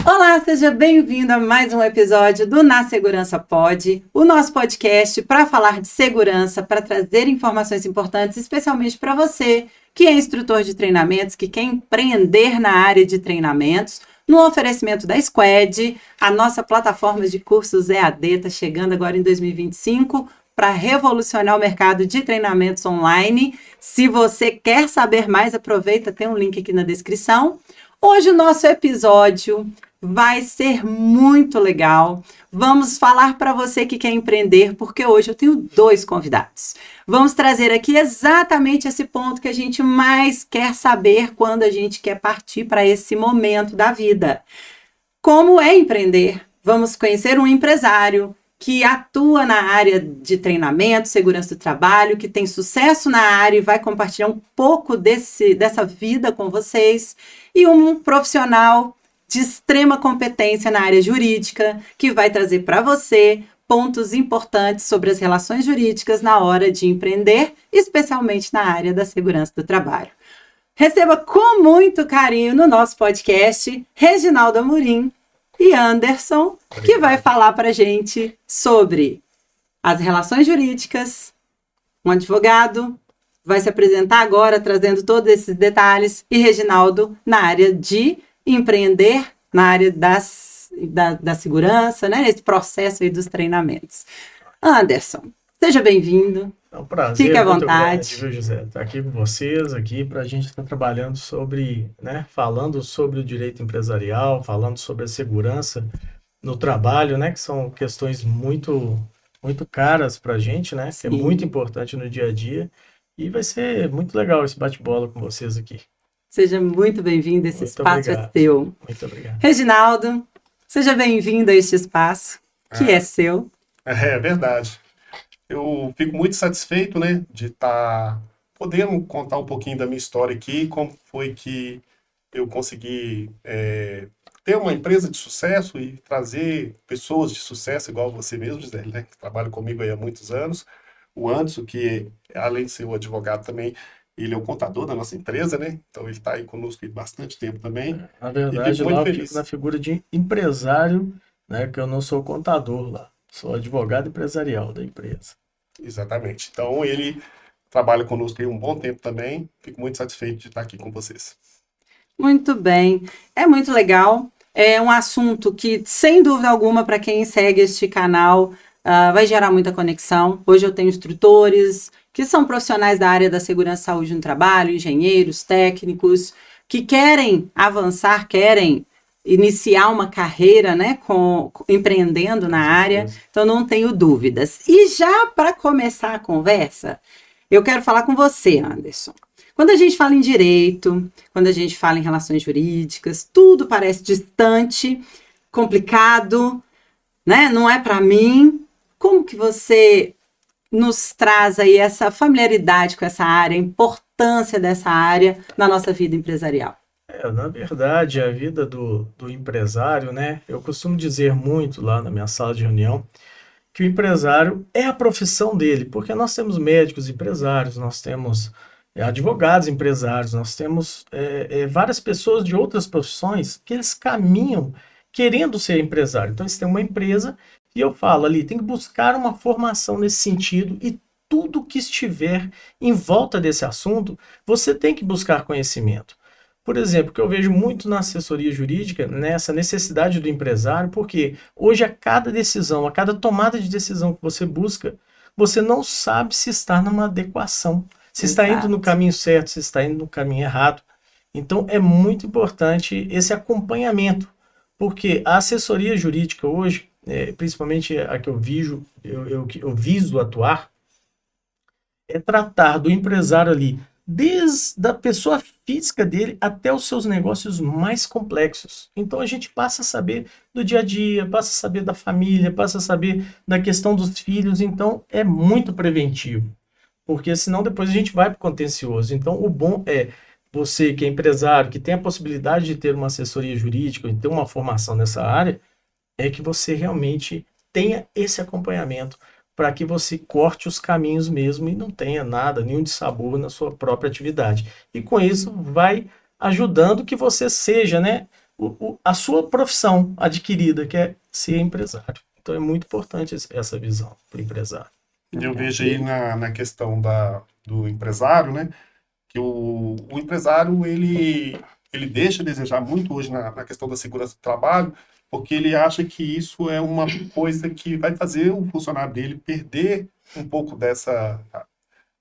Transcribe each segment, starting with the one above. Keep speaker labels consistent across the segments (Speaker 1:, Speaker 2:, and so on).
Speaker 1: Olá, seja bem-vindo a mais um episódio do Na Segurança Pod, o nosso podcast para falar de segurança, para trazer informações importantes, especialmente para você que é instrutor de treinamentos, que quer empreender na área de treinamentos, no oferecimento da Squad. A nossa plataforma de cursos EAD está chegando agora em 2025 para revolucionar o mercado de treinamentos online. Se você quer saber mais, aproveita, tem um link aqui na descrição. Hoje o nosso episódio vai ser muito legal. Vamos falar para você que quer empreender, porque hoje eu tenho 2 convidados. Vamos trazer aqui exatamente esse ponto que a gente mais quer saber quando a gente quer partir para esse momento da vida. Como é empreender? Vamos conhecer um empresário que atua na área de treinamento, segurança do trabalho, que tem sucesso na área e vai compartilhar um pouco dessa vida com vocês. E um profissional de extrema competência na área jurídica, que vai trazer para você pontos importantes sobre as relações jurídicas na hora de empreender, especialmente na área da segurança do trabalho. Receba com muito carinho no nosso podcast Reginaldo Amorim e Anderson, que vai falar para a gente sobre as relações jurídicas. Um advogado vai se apresentar agora, trazendo todos esses detalhes, e Reginaldo na área de empreender, na área da segurança, né, nesse processo aí dos treinamentos. Anderson, seja bem-vindo.
Speaker 2: É um prazer.
Speaker 1: Fique à
Speaker 2: muito
Speaker 1: vontade.
Speaker 2: Grande, viu, José? Estar aqui com vocês, aqui para a gente estar trabalhando sobre, né, falando sobre o direito empresarial, falando sobre a segurança no trabalho, né, que são questões muito, muito caras para a gente, né, que é muito importante no dia a dia. E vai ser muito legal esse bate-bola com vocês aqui.
Speaker 1: Seja muito bem-vindo, esse espaço é seu.
Speaker 2: Muito obrigado.
Speaker 1: Reginaldo, seja bem-vindo a este espaço, que é seu.
Speaker 3: É verdade. Eu fico muito satisfeito, né, de estar podendo contar um pouquinho da minha história aqui, como foi que eu consegui ter uma empresa de sucesso e trazer pessoas de sucesso, igual você mesmo, Gisele, né, que trabalha comigo aí há muitos anos. O Anderson, que além de ser o advogado também, ele é o contador da nossa empresa, né? Então ele está aí conosco há bastante tempo também.
Speaker 2: Na verdade, lá eu fico na figura de empresário, né? Que eu não sou contador lá, sou advogado empresarial da empresa.
Speaker 3: Exatamente. Então ele trabalha conosco aí um bom tempo também. Fico muito satisfeito de estar aqui com vocês.
Speaker 1: Muito bem. É muito legal. É um assunto que, sem dúvida alguma, para quem segue este canal, vai gerar muita conexão. Hoje eu tenho instrutores que são profissionais da área da segurança e saúde no trabalho, engenheiros, técnicos, que querem avançar, querem iniciar uma carreira, né, empreendendo na área. Então, não tenho dúvidas. E já para começar a conversa, eu quero falar com você, Anderson. Quando a gente fala em direito, quando a gente fala em relações jurídicas, tudo parece distante, complicado, né? Não é para mim. Como que você nos traz aí essa familiaridade com essa área, a importância dessa área na nossa vida empresarial?
Speaker 2: Na verdade, a vida do empresário, né? Eu costumo dizer muito lá na minha sala de reunião que o empresário é a profissão dele, porque nós temos médicos empresários, nós temos advogados empresários, nós temos várias pessoas de outras profissões que eles caminham querendo ser empresário. Então, eles têm uma empresa e eu falo ali, tem que buscar uma formação nesse sentido e tudo que estiver em volta desse assunto, você tem que buscar conhecimento. Por exemplo, que eu vejo muito na assessoria jurídica, nessa necessidade do empresário, porque hoje a cada decisão, a cada tomada de decisão que você busca, você não sabe se está numa adequação, se está indo no caminho certo, se está indo no caminho errado. Então é muito importante esse acompanhamento, porque a assessoria jurídica hoje, principalmente a que eu viso atuar, é tratar do empresário ali, desde a pessoa física dele até os seus negócios mais complexos. Então a gente passa a saber do dia a dia, passa a saber da família, passa a saber da questão dos filhos, então é muito preventivo, porque senão depois a gente vai para o contencioso. Então o bom é você que é empresário, que tem a possibilidade de ter uma assessoria jurídica e ter uma formação nessa área, é que você realmente tenha esse acompanhamento para que você corte os caminhos mesmo e não tenha nada, nenhum dissabor na sua própria atividade. E com isso vai ajudando que você seja, né, a sua profissão adquirida, que é ser empresário. Então é muito importante essa visão para o empresário.
Speaker 3: Eu vejo aí na questão do empresário, né? Que o empresário, ele deixa a desejar muito hoje na questão da segurança do trabalho, porque ele acha que isso é uma coisa que vai fazer o funcionário dele perder um pouco dessa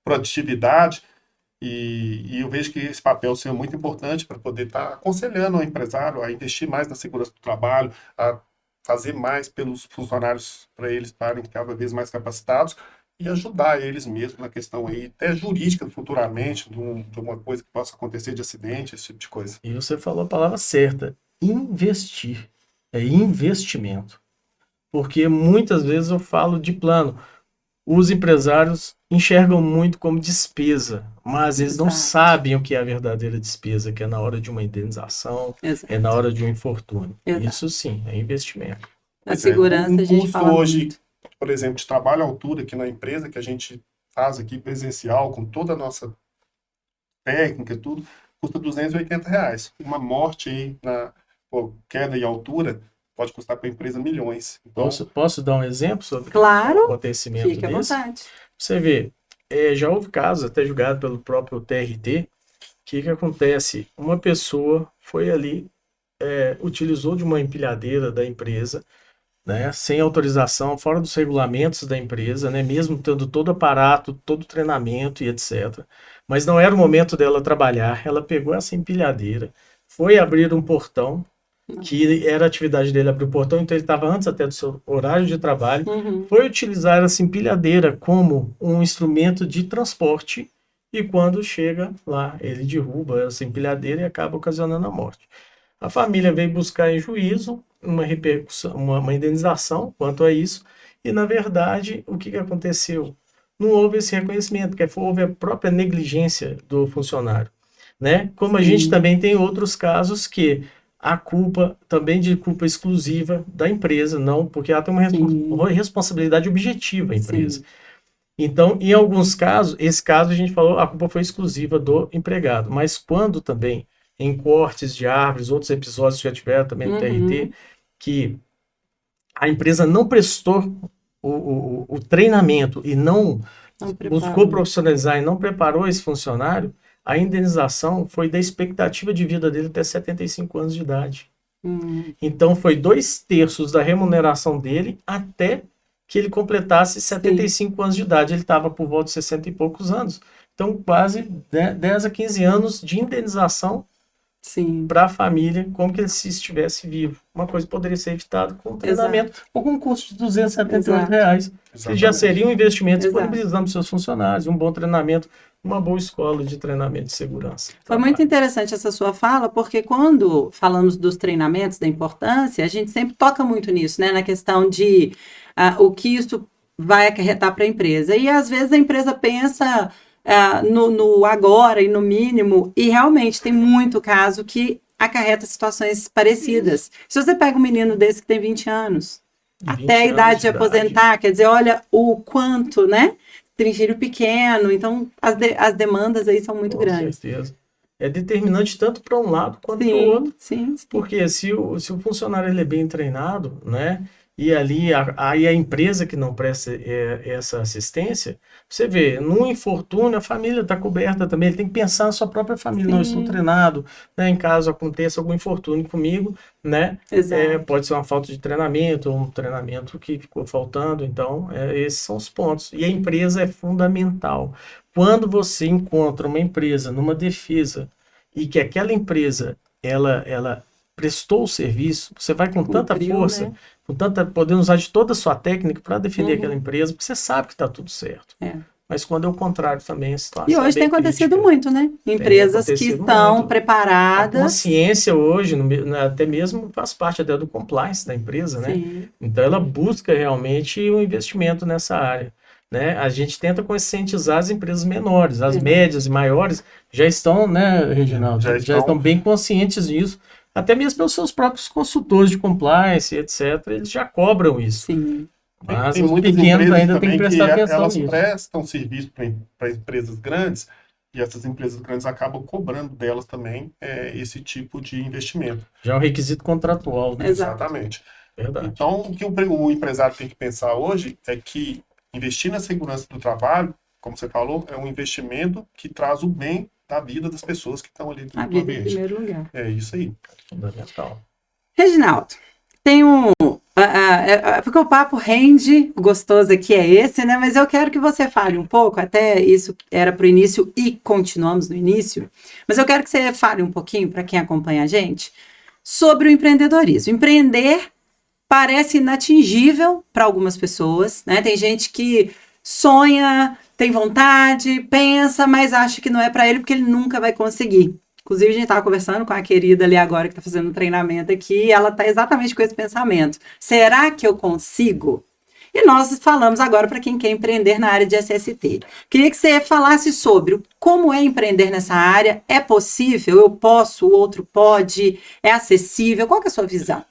Speaker 3: produtividade, e eu vejo que esse papel seja muito importante para poder estar aconselhando o empresário a investir mais na segurança do trabalho, a fazer mais pelos funcionários para eles estarem cada vez mais capacitados e ajudar eles mesmo na questão aí, até jurídica futuramente, de uma coisa que possa acontecer de acidente, esse tipo de coisa.
Speaker 2: E você falou a palavra certa, investir. É investimento. Porque muitas vezes eu falo de plano. Os empresários enxergam muito como despesa, mas eles não sabem o que é a verdadeira despesa, que é na hora de uma indenização, é na hora de um infortúnio. Isso sim, é investimento.
Speaker 1: Na segurança a gente fala
Speaker 3: hoje,
Speaker 1: muito.
Speaker 3: Por exemplo, de trabalho à altura aqui na empresa, que a gente faz aqui presencial, com toda a nossa técnica e tudo, custa R$280. Uma morte aí queda e altura pode custar para a empresa milhões. Então,
Speaker 2: posso dar um exemplo sobre
Speaker 1: um
Speaker 2: acontecimento
Speaker 1: fique à
Speaker 2: desse?
Speaker 1: vontade.
Speaker 2: Você vê, já houve casos, até julgado pelo próprio TRT, que acontece? Uma pessoa foi ali, utilizou de uma empilhadeira da empresa, né, sem autorização, fora dos regulamentos da empresa, né, mesmo tendo todo o aparato, todo o treinamento e etc. Mas não era o momento dela trabalhar, ela pegou essa empilhadeira, foi abrir um portão, que era a atividade dele abrir o portão, então ele estava antes até do seu horário de trabalho, foi utilizar essa empilhadeira como um instrumento de transporte, e quando chega lá, ele derruba essa empilhadeira e acaba ocasionando a morte. A família veio buscar em juízo uma repercussão, uma indenização quanto a isso, e na verdade, o que aconteceu? Não houve esse reconhecimento, porque houve a própria negligência do funcionário, né? Como a gente também tem outros casos que a culpa também de culpa exclusiva da empresa, não, porque ela tem uma responsabilidade objetiva, a empresa. Então, em alguns casos, esse caso a gente falou, a culpa foi exclusiva do empregado, mas quando também, em cortes de árvores, outros episódios que já tiveram também no TRT, que a empresa não prestou o treinamento e não buscou profissionalizar e não preparou esse funcionário, a indenização foi da expectativa de vida dele até 75 anos de idade. Então, foi 2/3 da remuneração dele até que ele completasse 75 anos de idade. Ele estava por volta de 60 e poucos anos. Então, quase 10 a 15 anos de indenização para a família, como que ele se estivesse vivo. Uma coisa poderia ser evitada com um treinamento ou com um custo de R$278, que já seria um investimento disponibilizando para seus funcionários, um bom treinamento, uma boa escola de treinamento de segurança.
Speaker 1: Foi muito interessante essa sua fala, porque quando falamos dos treinamentos, da importância, a gente sempre toca muito nisso, né? Na questão de o que isso vai acarretar para a empresa. E às vezes a empresa pensa no agora e no mínimo, e realmente tem muito caso que acarreta situações parecidas. Se você pega um menino desse que tem 20 anos, até a idade de aposentar, quer dizer, olha o quanto, né? Tem filho pequeno, então as demandas aí são muito grandes.
Speaker 2: Com certeza. É determinante tanto para um lado quanto para o outro.
Speaker 1: Sim.
Speaker 2: Porque se o funcionário ele é bem treinado, né? E ali aí a empresa que não presta essa assistência, você vê, num infortúnio a família está coberta também, ele tem que pensar na sua própria família. Não, eu estou treinado, né, em caso aconteça algum infortúnio comigo, né, pode ser uma falta de treinamento, ou um treinamento que ficou faltando, então esses são os pontos. E a empresa é fundamental. Quando você encontra uma empresa numa defesa e que aquela empresa, ela prestou o serviço, você vai com tanta força, né? Podendo usar de toda a sua técnica para defender aquela empresa, porque você sabe que está tudo certo. Mas quando é o contrário também a situação.
Speaker 1: E hoje tem acontecido crítica. Muito, né? Empresas que estão muito preparadas.
Speaker 2: A consciência hoje, até mesmo faz parte até do compliance da empresa, né? Então ela busca realmente um investimento nessa área. Né? A gente tenta conscientizar as empresas menores, as médias e maiores já estão, né, Reginaldo? Já estão bem conscientes disso. Até mesmo pelos seus próprios consultores de compliance, etc., eles já cobram isso. Mas os pequenos ainda têm que prestar atenção
Speaker 3: nisso. Elas
Speaker 2: nisso.
Speaker 3: Prestam serviço para empresas grandes E essas empresas grandes acabam cobrando delas também esse tipo de investimento.
Speaker 2: Já é um requisito contratual, né?
Speaker 3: Exatamente.
Speaker 2: Verdade.
Speaker 3: Então, o que o empresário tem que pensar hoje é que investir na segurança do trabalho, como você falou, é um investimento que traz o bem da vida das pessoas que estão ali
Speaker 1: A
Speaker 3: no
Speaker 1: vida em
Speaker 3: ambiente.
Speaker 1: primeiro lugar.
Speaker 3: É isso aí.
Speaker 2: Fundamental.
Speaker 1: Reginaldo, tem porque o papo rende, gostoso aqui é esse, né? Mas eu quero que você fale um pouco, até isso era para o início e continuamos no início, mas eu quero que você fale um pouquinho, para quem acompanha a gente, sobre o empreendedorismo. Empreender parece inatingível para algumas pessoas, né? Tem gente que sonha, tem vontade, pensa, mas acha que não é para ele porque ele nunca vai conseguir. Inclusive, a gente estava conversando com a querida ali agora que está fazendo um treinamento aqui, e ela está exatamente com esse pensamento. Será que eu consigo? E nós falamos agora para quem quer empreender na área de SST. Queria que você falasse sobre como é empreender nessa área. É possível? Eu posso? O outro pode? É acessível? Qual que é a sua visão?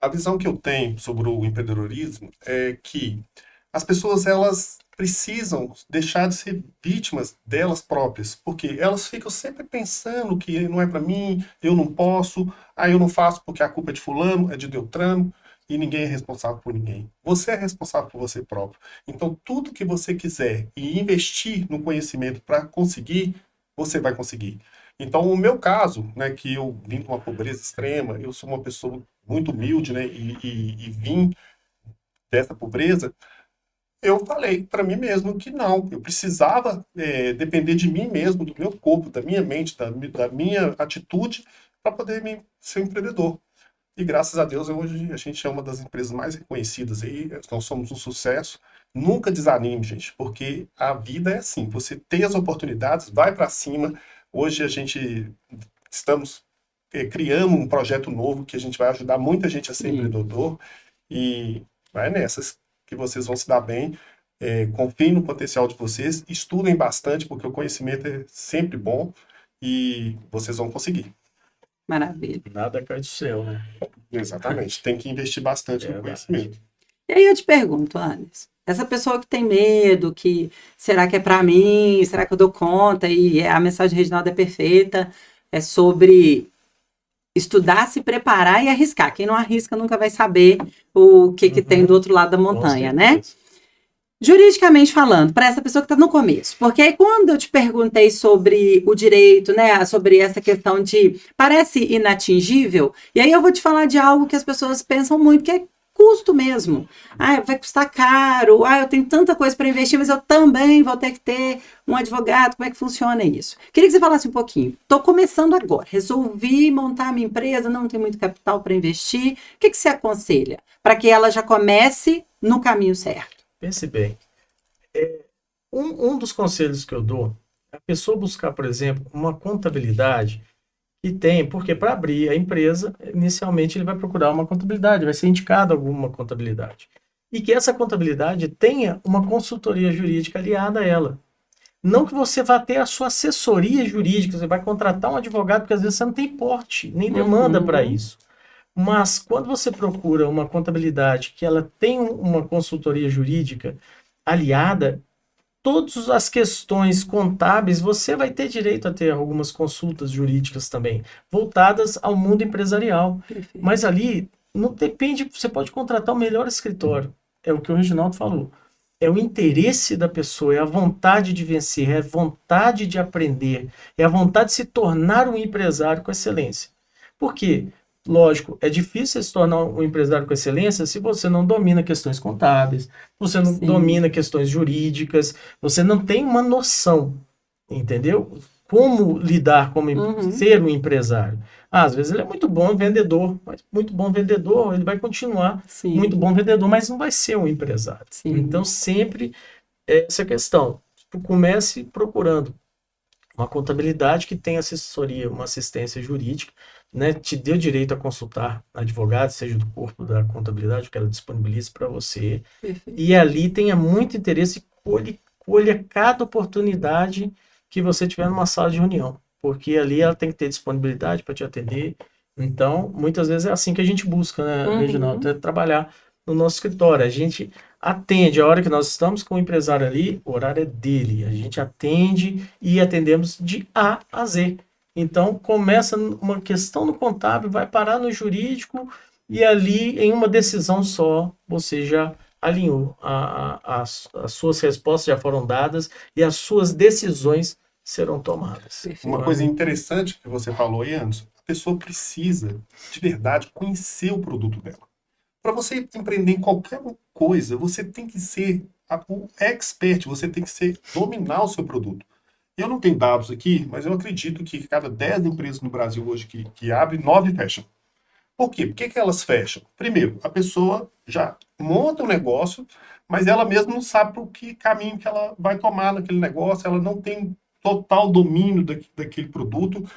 Speaker 3: A visão que eu tenho sobre o empreendedorismo é que as pessoas, elas precisam deixar de ser vítimas delas próprias, porque elas ficam sempre pensando que não é para mim, eu não posso, eu não faço porque a culpa é de fulano, é de Beltrano, e ninguém é responsável por ninguém. Você é responsável por você próprio. Então, tudo que você quiser e investir no conhecimento para conseguir, você vai conseguir. Então, o meu caso, né, que eu vim de uma pobreza extrema, eu sou uma pessoa muito humilde, né, e vim dessa pobreza, eu falei para mim mesmo que não, eu precisava depender de mim mesmo, do meu corpo, da minha mente, da minha atitude, para poder ser um empreendedor. E graças a Deus, hoje a gente é uma das empresas mais reconhecidas aí, nós somos um sucesso. Nunca desanime, gente, porque a vida é assim, você tem as oportunidades, vai para cima. Hoje a gente estamos criando um projeto novo que a gente vai ajudar muita gente a ser empreendedor, e vai nessas que vocês vão se dar bem. Confiem no potencial de vocês, estudem bastante, porque o conhecimento é sempre bom e vocês vão conseguir.
Speaker 1: Maravilha.
Speaker 2: Nada cai do céu, né?
Speaker 3: Exatamente, tem que investir bastante no conhecimento.
Speaker 1: E aí eu te pergunto, Anderson, essa pessoa que tem medo, que será que é para mim, será que eu dou conta? E a mensagem de Reginaldo é perfeita, é sobre estudar, se preparar e arriscar. Quem não arrisca nunca vai saber o que tem do outro lado da montanha, né? Juridicamente falando, para essa pessoa que está no começo, porque aí quando eu te perguntei sobre o direito, né, sobre essa questão de parece inatingível, e aí eu vou te falar de algo que as pessoas pensam muito, que é custo mesmo. Vai custar caro, eu tenho tanta coisa para investir, mas eu também vou ter que ter um advogado, como é que funciona isso? Queria que você falasse um pouquinho. Estou começando agora, resolvi montar a minha empresa, não tenho muito capital para investir, o que você aconselha para que ela já comece no caminho certo?
Speaker 2: Pense bem, um dos conselhos que eu dou é a pessoa buscar, por exemplo, uma contabilidade que tem, porque para abrir a empresa, inicialmente ele vai procurar uma contabilidade, vai ser indicado alguma contabilidade. E que essa contabilidade tenha uma consultoria jurídica aliada a ela. Não que você vá ter a sua assessoria jurídica, você vai contratar um advogado, porque às vezes você não tem porte, nem demanda para isso. Mas quando você procura uma contabilidade que ela tem uma consultoria jurídica aliada, todas as questões contábeis, você vai ter direito a ter algumas consultas jurídicas também, voltadas ao mundo empresarial.
Speaker 1: Perfeito.
Speaker 2: Mas ali, não depende, você pode contratar o melhor escritório. É o que o Reginaldo falou. É o interesse da pessoa, é a vontade de vencer, é a vontade de aprender, é a vontade de se tornar um empresário com excelência. Por quê? Lógico, é difícil se tornar um empresário com excelência se você não domina questões contábeis, você não domina questões jurídicas, você não tem uma noção, entendeu? Como lidar, como ser um empresário. Às vezes ele é muito bom vendedor, mas muito bom vendedor, ele vai continuar muito bom vendedor, mas não vai ser um empresário. Então, sempre essa questão. Comece procurando uma contabilidade que tenha assessoria, uma assistência jurídica, né, te dê o direito a consultar advogado, seja do corpo da contabilidade, que ela disponibilize para você. Perfeito. E ali tenha muito interesse e colha cada oportunidade que você tiver numa sala de reunião, porque ali ela tem que ter disponibilidade para te atender. Então, muitas vezes é assim que a gente busca, né, Reginaldo, trabalhar no nosso escritório. atende. A hora que nós estamos com o empresário ali, o horário é dele. A gente atende e atendemos de A a Z. Então, começa uma questão no contábil, vai parar no jurídico e ali, em uma decisão só, você já alinhou. As suas respostas já foram dadas e as suas decisões serão tomadas.
Speaker 1: Perfeito.
Speaker 3: Uma coisa interessante que você falou aí, Anderson, a pessoa precisa, de verdade, conhecer o produto dela. Para você empreender em qualquer coisa, você tem que ser o expert, você tem que dominar o seu produto. Eu não tenho dados aqui, mas eu acredito que cada 10 empresas no Brasil hoje que abrem, 9 fecham. Por quê? Por que elas fecham? Primeiro, a pessoa já monta um negócio, mas ela mesma não sabe por que caminho que ela vai tomar naquele negócio, ela não tem total domínio daquele produto.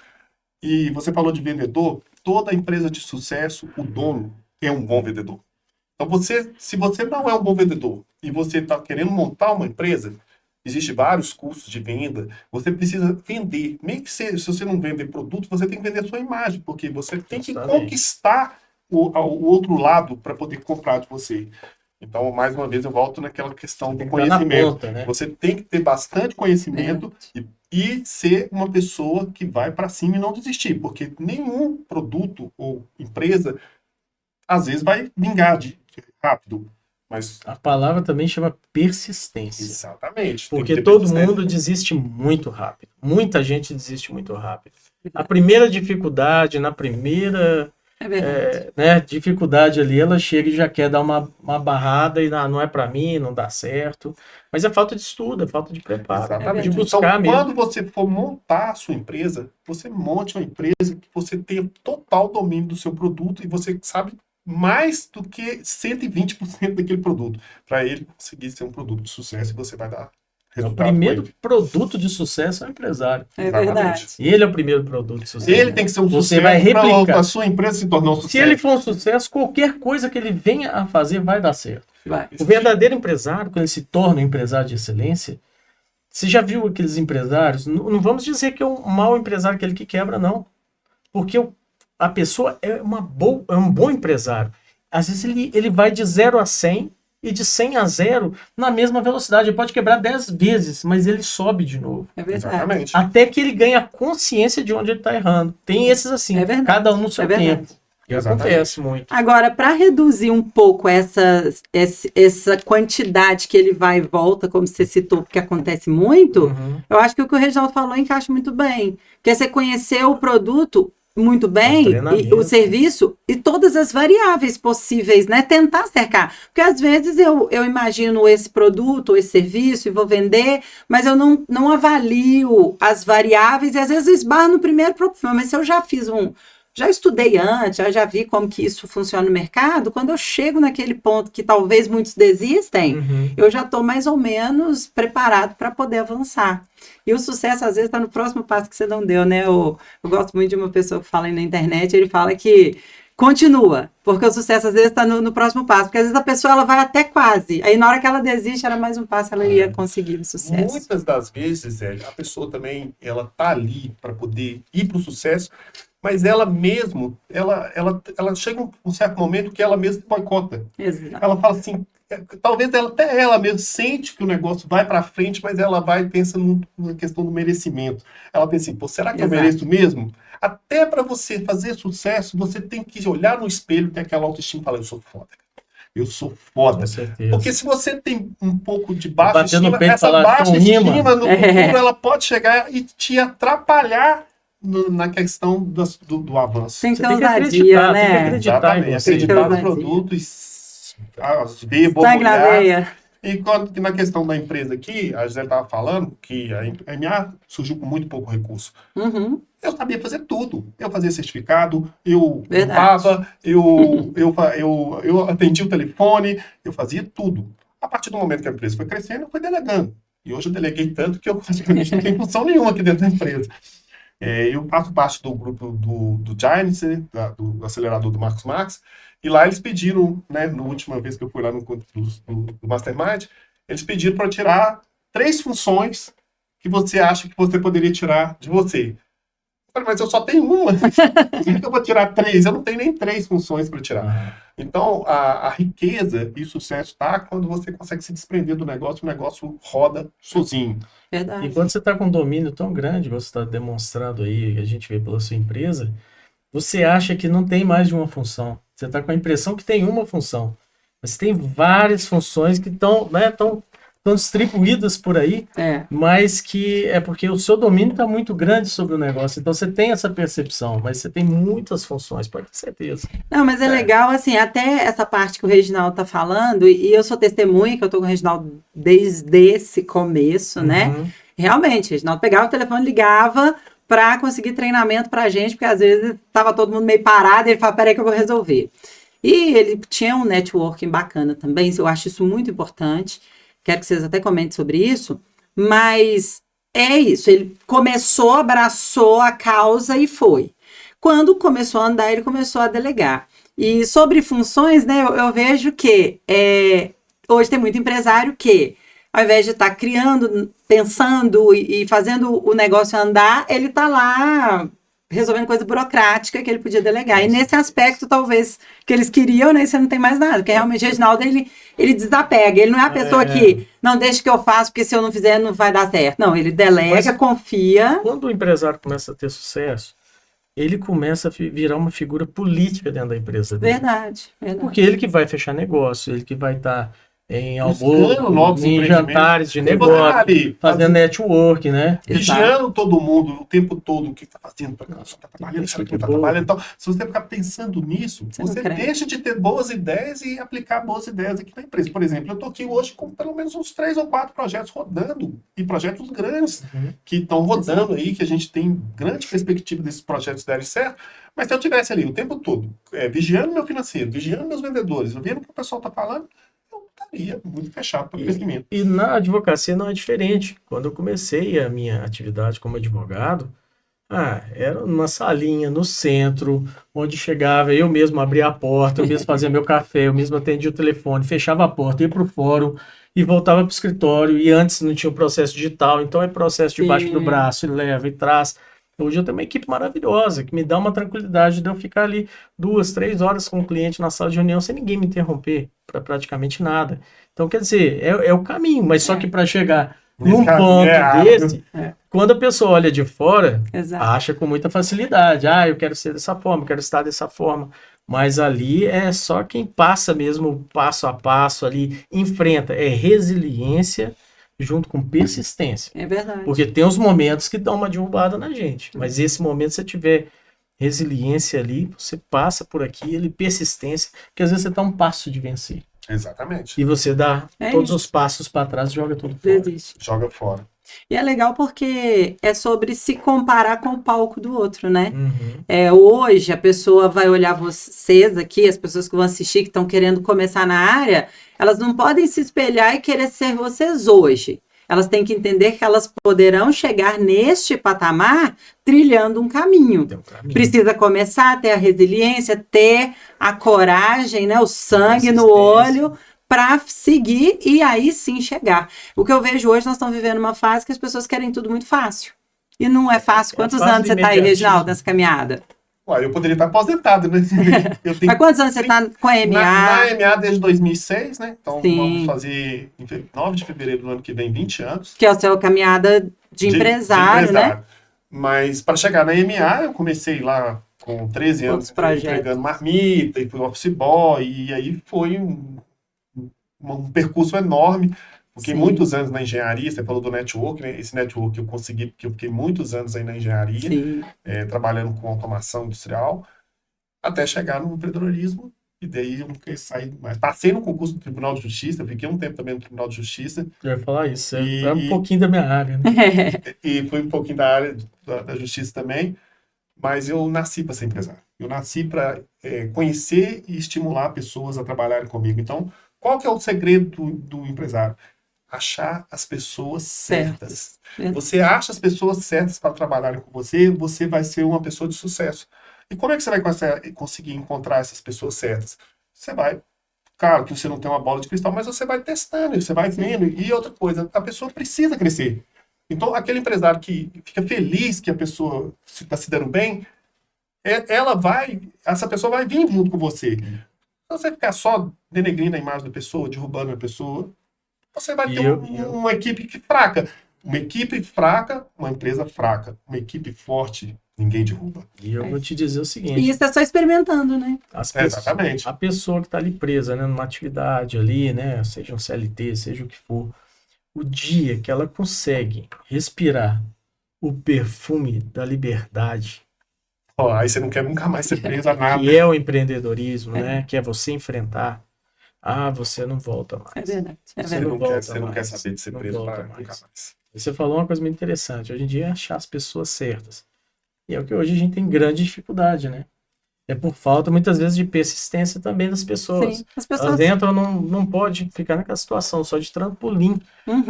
Speaker 3: E você falou de vendedor, toda empresa de sucesso, o dono é um bom vendedor. Então, se você não é um bom vendedor e você está querendo montar uma empresa, existem vários cursos de venda, você precisa vender. Mesmo que se você não vender produto, você tem que vender a sua imagem, porque você tem que conquistar o outro lado para poder comprar de você. Então, mais uma vez, eu volto naquela questão do conhecimento.
Speaker 2: Ponta, né?
Speaker 3: Você tem que ter bastante conhecimento e ser uma pessoa que vai para cima e não desistir, porque nenhum produto ou empresa, às vezes, vai vingar rápido. Mas
Speaker 2: a palavra também chama persistência.
Speaker 3: Exatamente.
Speaker 2: Porque todo mundo desiste muito rápido. Muita gente desiste muito rápido. A primeira dificuldade, na primeira dificuldade ali, ela chega e já quer dar uma barrada e não é para mim, não dá certo. Mas é falta de estudo, é falta de preparo.
Speaker 3: Exatamente.
Speaker 2: De buscar
Speaker 3: então,
Speaker 2: mesmo.
Speaker 3: Quando você for montar a sua empresa, você monte uma empresa que você tenha total domínio do seu produto e você sabe mais do que 120% daquele produto, para ele conseguir ser um produto de sucesso e você vai dar resultado.
Speaker 2: O primeiro produto de sucesso é o empresário.
Speaker 1: É verdade.
Speaker 2: Ele é o primeiro produto de sucesso.
Speaker 3: Ele tem que ser um
Speaker 2: Você
Speaker 3: sucesso
Speaker 2: vai replicar.
Speaker 3: para a sua empresa se tornar um sucesso.
Speaker 2: Se ele for um sucesso, qualquer coisa que ele venha a fazer vai dar certo.
Speaker 1: Vai.
Speaker 2: O verdadeiro empresário, quando ele se torna um empresário de excelência, você já viu aqueles empresários? Não vamos dizer que é um mau empresário, aquele que quebra, não. Porque a pessoa é um bom empresário. Às vezes ele vai de 0 a 100 e de 100 a 0 na mesma velocidade. Ele pode quebrar 10 vezes, mas ele sobe de novo.
Speaker 1: É verdade.
Speaker 3: Exatamente.
Speaker 2: Até que ele ganha consciência de onde ele está errando. Tem esses assim, cada um no seu tempo. E acontece muito.
Speaker 1: Agora, para reduzir um pouco essa quantidade que ele vai e volta, como você citou, porque acontece muito, eu acho que o que o Reginaldo falou encaixa muito bem. Porque você conheceu o produto muito bem, e o serviço e todas as variáveis possíveis, né? Tentar cercar. Porque às vezes eu imagino esse produto, esse serviço e vou vender, mas eu não avalio as variáveis e às vezes eu esbarro no primeiro problema. Mas se eu já já estudei antes, já vi como que isso funciona no mercado, quando eu chego naquele ponto que talvez muitos desistem, eu já estou mais ou menos preparado para poder avançar. E o sucesso, às vezes, está no próximo passo que você não deu, né? Eu gosto muito de uma pessoa que fala aí na internet, ele fala que continua, porque o sucesso, às vezes, está no próximo passo, porque às vezes a pessoa ela vai até quase, aí na hora que ela desiste, era mais um passo, ela ia conseguir o sucesso.
Speaker 3: Muitas das vezes, a pessoa também, ela tá ali para poder ir para o sucesso, mas ela mesmo, ela chega um certo momento que ela mesma boicota.
Speaker 1: Exato.
Speaker 3: Ela fala assim, talvez até ela mesma sente que o negócio vai para frente, mas ela vai pensando na questão do merecimento. Ela pensa assim, pô, será que eu mereço mesmo? Até para você fazer sucesso, você tem que olhar no espelho, ter aquela autoestima e falar, eu sou foda. Eu sou foda. Porque se você tem um pouco de baixa estima, essa baixa estima no futuro, ela pode chegar e te atrapalhar na questão do avanço.
Speaker 1: Tem que ter ousadia, né?
Speaker 2: Tem que acreditar em você.
Speaker 3: Acreditar no produto e ver, borbulhar. E na questão da empresa aqui, a Gisele estava falando que a MA surgiu com muito pouco recurso. Eu sabia fazer tudo. Eu fazia certificado, eu limpava, eu atendia o telefone, eu fazia tudo. A partir do momento que a empresa foi crescendo, eu fui delegando. E hoje eu deleguei tanto que eu praticamente não tenho função nenhuma aqui dentro da empresa. Eu faço parte do grupo do Giants, do acelerador do Marcos Marques, e lá eles pediram, né, na última vez que eu fui lá no Mastermind, eles pediram para tirar 3 funções que você acha que você poderia tirar de você. falei, mas eu só tenho uma. Por que eu vou tirar 3? Eu não tenho nem 3 funções para tirar. Então, a riqueza e o sucesso está quando você consegue se desprender do negócio, o negócio roda sozinho.
Speaker 1: Verdade.
Speaker 2: E quando você está com um domínio tão grande, você está demonstrando aí, que a gente vê pela sua empresa, você acha que não tem mais de uma função. Você está com a impressão que tem uma função. Mas tem várias funções que estão, né, tão distribuídas por aí, mas que é porque o seu domínio está muito grande sobre o negócio. Então você tem essa percepção, mas você tem muitas funções, pode ter certeza.
Speaker 1: Não, mas é legal, assim, até essa parte que o Reginaldo está falando, e eu sou testemunha, que eu estou com o Reginaldo desde esse começo, né? Realmente, o Reginaldo pegava o telefone, ligava para conseguir treinamento para a gente, porque às vezes estava todo mundo meio parado, e ele falava, peraí que eu vou resolver. E ele tinha um networking bacana também, eu acho isso muito importante. Quero que vocês até comentem sobre isso, mas é isso, ele começou, abraçou a causa e foi. Quando começou a andar, ele começou a delegar. E sobre funções, né, eu vejo que hoje tem muito empresário que, ao invés de estar criando, pensando e fazendo o negócio andar, ele está lá resolvendo coisa burocrática que ele podia delegar. E nesse aspecto, talvez, que eles queriam, né, você não tem mais nada. Porque realmente o Reginaldo, ele desapega. Ele não é a pessoa que, não, deixa que eu faço, porque se eu não fizer, não vai dar certo. Não, ele delega, confia.
Speaker 2: Quando o empresário começa a ter sucesso, ele começa a virar uma figura política dentro da empresa dele.
Speaker 1: Verdade.
Speaker 2: Porque ele que vai fechar negócio, ele que vai estar em almoço, em jantares de negócio, fazendo network, né?
Speaker 3: Vigiando todo mundo o tempo todo, o que está fazendo, só está trabalhando, será que não está trabalhando? Então, se você ficar pensando nisso, você deixa de ter boas ideias e aplicar boas ideias aqui na empresa. Por exemplo, eu estou aqui hoje com pelo menos uns 3 ou 4 projetos rodando, e projetos grandes que estão rodando aí, que a gente tem grande perspectiva desses projetos darem certo. Mas se eu tivesse ali o tempo todo, vigiando meu financeiro, vigiando meus vendedores, vendo o que o pessoal está falando, estaria muito fechado para o crescimento.
Speaker 2: E na advocacia não é diferente. Quando eu comecei a minha atividade como advogado, era numa salinha no centro, onde chegava, eu mesmo abria a porta, eu mesmo fazia meu café, eu mesmo atendia o telefone, fechava a porta, ia para o fórum e voltava para o escritório. E antes não tinha o processo digital, então é processo de baixo do braço, e leva e traz. Hoje eu tenho uma equipe maravilhosa, que me dá uma tranquilidade de eu ficar ali 2, 3 horas com o cliente na sala de reunião sem ninguém me interromper para praticamente nada. Então, quer dizer, é o caminho, mas só que para chegar num ponto desse, quando a pessoa olha de fora, acha com muita facilidade. Eu quero ser dessa forma, eu quero estar dessa forma. Mas ali é só quem passa mesmo passo a passo ali, enfrenta. É resiliência junto com persistência.
Speaker 1: É verdade.
Speaker 2: Porque tem uns momentos que dão uma derrubada na gente. Mas esse momento, se você tiver resiliência ali, você passa por aquilo, persistência, que às vezes você está um passo de vencer.
Speaker 3: Exatamente.
Speaker 2: E você dá todos os passos para trás e joga tudo fora.
Speaker 3: Joga fora.
Speaker 1: E é legal porque é sobre se comparar com o palco do outro, né? Hoje a pessoa vai olhar vocês aqui, as pessoas que vão assistir, que estão querendo começar na área, elas não podem se espelhar e querer ser vocês hoje. Elas têm que entender que elas poderão chegar neste patamar trilhando um caminho. Precisa começar a ter a resiliência, ter a coragem, né, o sangue no olho para seguir e aí sim chegar. O que eu vejo hoje, nós estamos vivendo uma fase que as pessoas querem tudo muito fácil. E não é fácil. Quantos anos você está aí, Reginaldo, nessa caminhada?
Speaker 3: Eu poderia estar aposentado, né?
Speaker 1: Mas quantos anos você está com a MA?
Speaker 3: Na MA desde 2006, né? Então vamos fazer em 9 de fevereiro do ano que vem, 20 anos.
Speaker 1: Que é a sua caminhada de empresário, né?
Speaker 3: Mas para chegar na MA, eu comecei lá com 13 anos entregando marmita, e fui office boy, e aí foi um percurso enorme. Fiquei muitos anos na engenharia, você falou do network, né? Esse network eu consegui, porque eu fiquei muitos anos aí na engenharia, trabalhando com automação industrial, até chegar no empreendedorismo, e daí eu saí, mas passei no concurso do Tribunal de Justiça, fiquei um tempo também no Tribunal de Justiça.
Speaker 2: Eu ia falar isso, é um pouquinho da minha área, né?
Speaker 3: E fui um pouquinho da área da Justiça também, mas eu nasci para ser empresário. Eu nasci para conhecer e estimular pessoas a trabalharem comigo. Então, qual que é o segredo do empresário? Achar as pessoas certas. Você acha as pessoas certas para trabalharem com você, você vai ser uma pessoa de sucesso. E como é que você vai conseguir encontrar essas pessoas certas? Você vai, claro que você não tem uma bola de cristal, mas você vai testando, você vai vendo. E outra coisa, a pessoa precisa crescer. Então, aquele empresário que fica feliz que a pessoa está se dando bem, essa pessoa vai vir junto com você. Se você ficar só denegrindo a imagem da pessoa, derrubando a pessoa, você vai ter uma equipe fraca. Uma equipe fraca, uma empresa fraca. Uma equipe forte, ninguém derruba.
Speaker 2: E eu vou te dizer o seguinte.
Speaker 1: E isso é só experimentando, né?
Speaker 3: Exatamente.
Speaker 2: A pessoa que está ali presa, né, numa atividade ali, né, seja um CLT, seja o que for, o dia que ela consegue respirar o perfume da liberdade,
Speaker 3: aí você não quer nunca mais ser preso a nada.
Speaker 2: que é o empreendedorismo, né, que é você enfrentar, você não volta mais.
Speaker 1: É verdade.
Speaker 3: Você não quer saber de ser preso nunca mais.
Speaker 2: Você falou uma coisa muito interessante. Hoje em dia é achar as pessoas certas. E é o que hoje a gente tem grande dificuldade, né? É por falta, muitas vezes, de persistência também das pessoas.
Speaker 1: Sim, as pessoas...
Speaker 2: Elas entram, não pode ficar naquela situação só de trampolim.